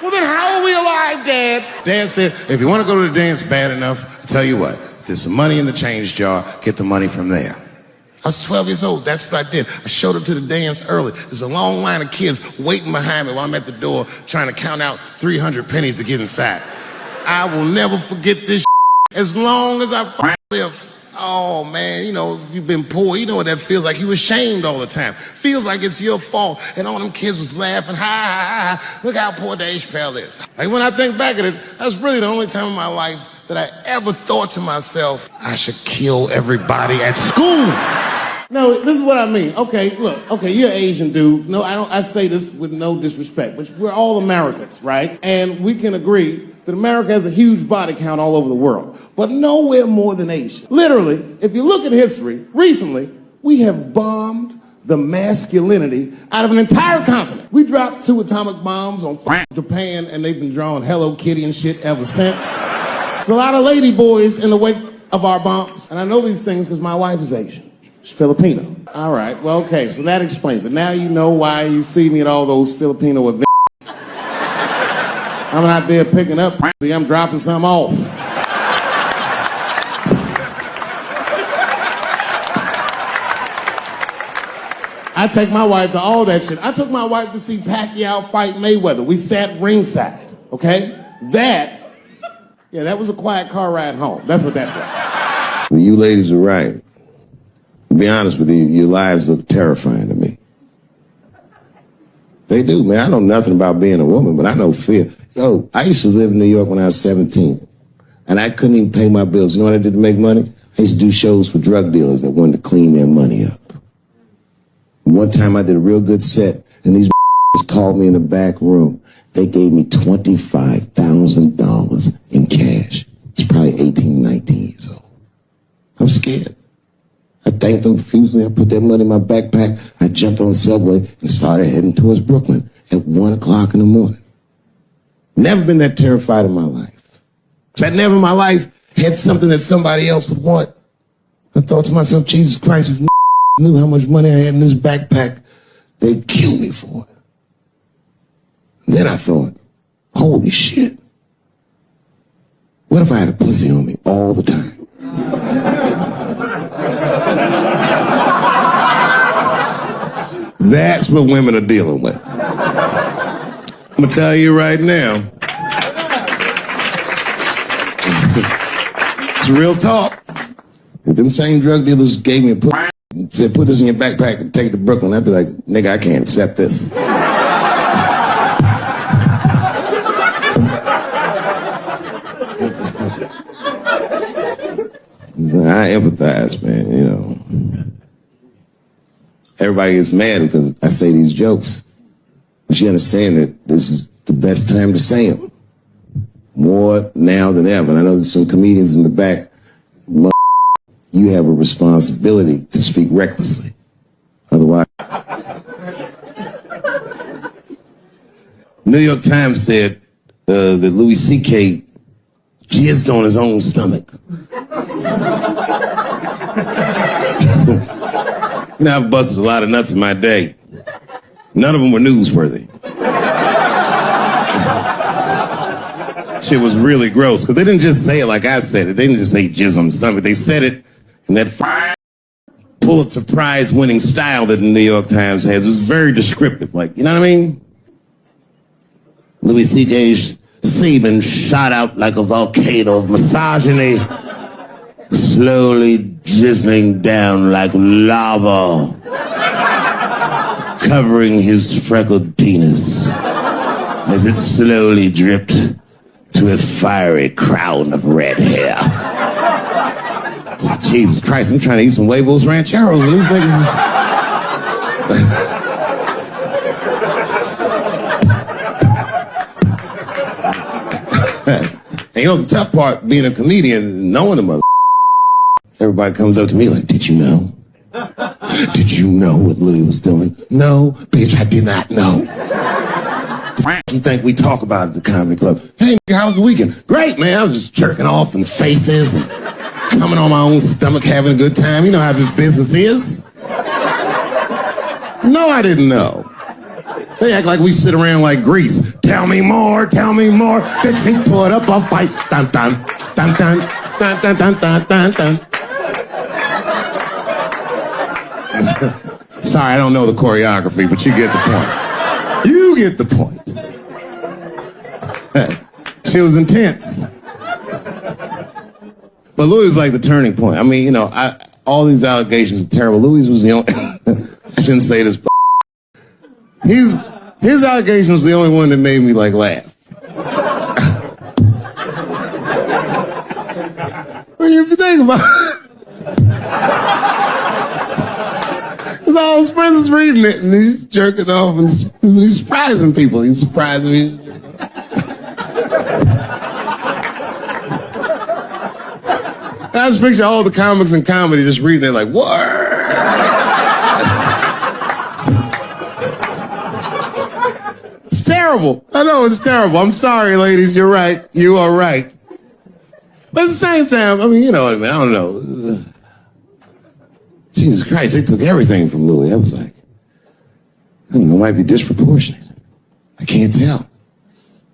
B: Well, then how are we alive, Dad? Dad said, if you want to go to the dance bad enough, I'll tell you what, there's some money in the change jar, get the money from there. I was 12 years old, that's what I did. I showed up to the dance early. There's a long line of kids waiting behind me while I'm at the door trying to count out 300 pennies to get inside. I will never forget this as long as I live. Oh man, you know, if you've been poor, you know what that feels like. You were shamed all the time. Feels like it's your fault. And all them kids was laughing, ha, ha, ha. Look how poor Dave Chappelle is. Like when I think back at it, that's really the only time in my life that I ever thought to myself, I should kill everybody at school.
A: No, this is what I mean. Okay, look, okay, you're an Asian dude. No, I say this with no disrespect, but we're all Americans, right? And we can agree that America has a huge body count all over the world, but nowhere more than Asia. Literally, if you look at history, recently, we have bombed the masculinity out of an entire continent. We dropped 2 atomic bombs on Japan, and they've been drawing Hello Kitty and shit ever since. There's a lot of lady boys in the wake of our bombs, and I know these things because my wife is Asian. She's Filipino. All right, well, okay, so that explains it. Now you know why you see me at all those Filipino events. I'm not there picking up, I'm dropping some off. I take my wife to all that shit. I took my wife to see Pacquiao fight Mayweather. We sat ringside, okay? That was a quiet car ride home. That's what that was.
B: You ladies are right. To be honest with you, your lives look terrifying to me. They do, man. I know nothing about being a woman, but I know fear. Yo, I used to live in New York when I was 17, and I couldn't even pay my bills. You know what I did to make money? I used to do shows for drug dealers that wanted to clean their money up. One time I did a real good set, and these called me in the back room. They gave me $25,000 in cash. It's probably 18, 19 years old. I was scared. I thanked them profusely. I put that money in my backpack. I jumped on the subway and started heading towards Brooklyn at 1 o'clock in the morning. Never been that terrified in my life. Because I never in my life had something that somebody else would want. I thought to myself, Jesus Christ, if knew how much money I had in this backpack, they'd kill me for it. And then I thought, holy shit. What if I had a pussy on me all the time? That's what women are dealing with. I'm gonna tell you right now. It's real talk. If them same drug dealers gave me a pussy and said, put this in your backpack and take it to Brooklyn, I'd be like, nigga, I can't accept this. I empathize, man, you know. Everybody gets mad because I say these jokes. But you understand that this is the best time to say them. More now than ever. And I know there's some comedians in the back. you have a responsibility to speak recklessly. Otherwise, New York Times said that Louis C.K. jizzed on his own stomach. You know, I've busted a lot of nuts in my day. None of them were newsworthy. Shit was really gross, because they didn't just say it like I said it. They didn't just say jizz on the stomach. They said it in that Pulitzer Prize winning style that the New York Times has. It was very descriptive, like, you know what I mean? Louis C.K.'s semen shot out like a volcano of misogyny, slowly drizzling down like lava, covering his freckled penis as it slowly dripped to a fiery crown of red hair. Jesus Christ, I'm trying to eat some huevos rancheros, and these niggas is... And you know, the tough part, being a comedian, knowing the mother, everybody comes up to me like, did you know? Did you know what Louis was doing? No, bitch, I did not know. You think we talk about at the comedy club? Hey, how was the weekend? Great, man. I was just jerking off in faces and coming on my own stomach, having a good time. You know how this business is. No, I didn't know. They act like we sit around like Grease. Tell me more, tell me more. Dixie, put up a fight. Dun, dun, dun, dun, dun, dun, dun, dun, dun, dun. Sorry, I don't know the choreography, but you get the point. You get the point. She was intense. But Louis was like the turning point. I mean, you know, all these allegations are terrible. Louis was the only... I shouldn't say this, but... His allegation was the only one that made me, like, laugh. Well, if you think about it... Because all his friends is reading it, and he's jerking off, and he's surprising people. He's surprising me. I just picture all the comics in comedy just reading it like, what? It's terrible. I know it's terrible. I'm sorry, ladies. You're right. You are right. But at the same time, I mean, you know what I mean? I don't know. Jesus Christ, they took everything from Louis. I was like, I don't know, it might be disproportionate. I can't tell.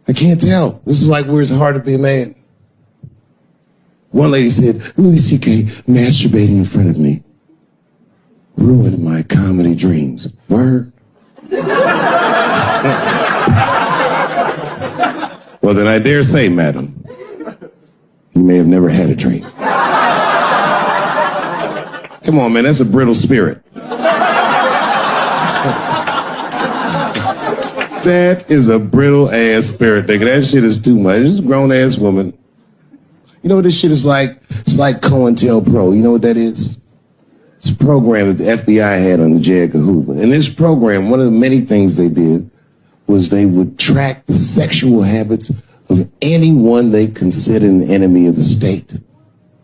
B: I can't tell. This is like where it's hard to be a man. One lady said, Louis C.K. masturbating in front of me ruined my comedy dreams. Word? Well, then I dare say, madam, you may have never had a dream. Come on, man, that's a brittle spirit. That is a brittle-ass spirit, nigga. That shit is too much. It's a grown-ass woman. You know what this shit is like? It's like COINTELPRO. You know what that is? It's a program that the FBI had under J. Edgar Hoover. In this program, one of the many things they did was they would track the sexual habits of anyone they considered an enemy of the state. It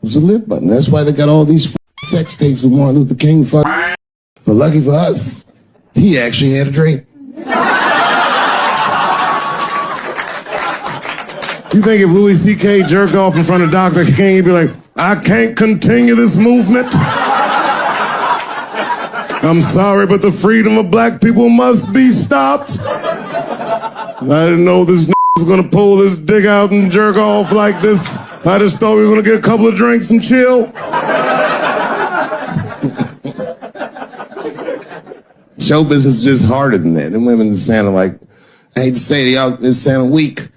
B: was a live button. That's why they got all these sex tapes with Martin Luther King. But lucky for us, he actually had a dream. You think if Louis C.K. jerked off in front of Dr. King, he'd be like, I can't continue this movement. I'm sorry, but the freedom of black people must be stopped. I didn't know this was gonna pull this dick out and jerk off like this. I just thought we were gonna get a couple of drinks and chill. Show business is just harder than that. Them women sounding like, I hate to say it, y'all, they sound weak.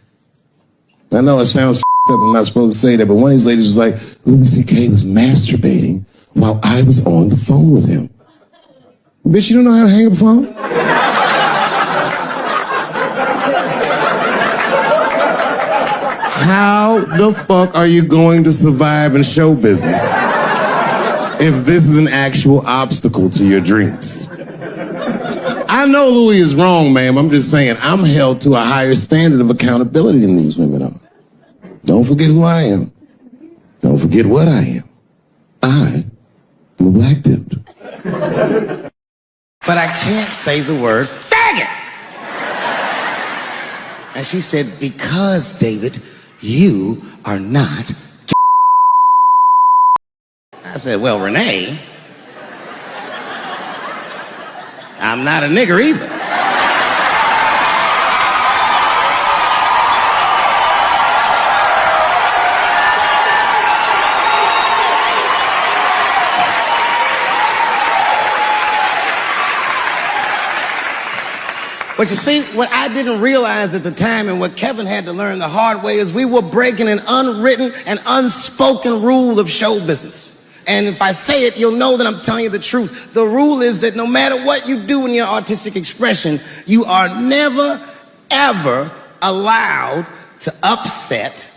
B: I know it sounds f***ed up, I'm not supposed to say that, but one of these ladies was like, Louis C.K. was masturbating while I was on the phone with him. Bitch, you don't know how to hang up a phone? How the fuck are you going to survive in show business if this is an actual obstacle to your dreams? I know Louis is wrong, ma'am. I'm just saying I'm held to a higher standard of accountability than these women are. Don't forget who I am. Don't forget what I am. I'm a black dude. But I can't say the word faggot. And she said, because, David, you are not gay. I said, well, Renee, I'm not a nigger either. But you see, what I didn't realize at the time and what Kevin had to learn the hard way is we were breaking an unwritten and unspoken rule of show business. And if I say it, you'll know that I'm telling you the truth. The rule is that no matter what you do in your artistic expression, you are never, ever allowed to upset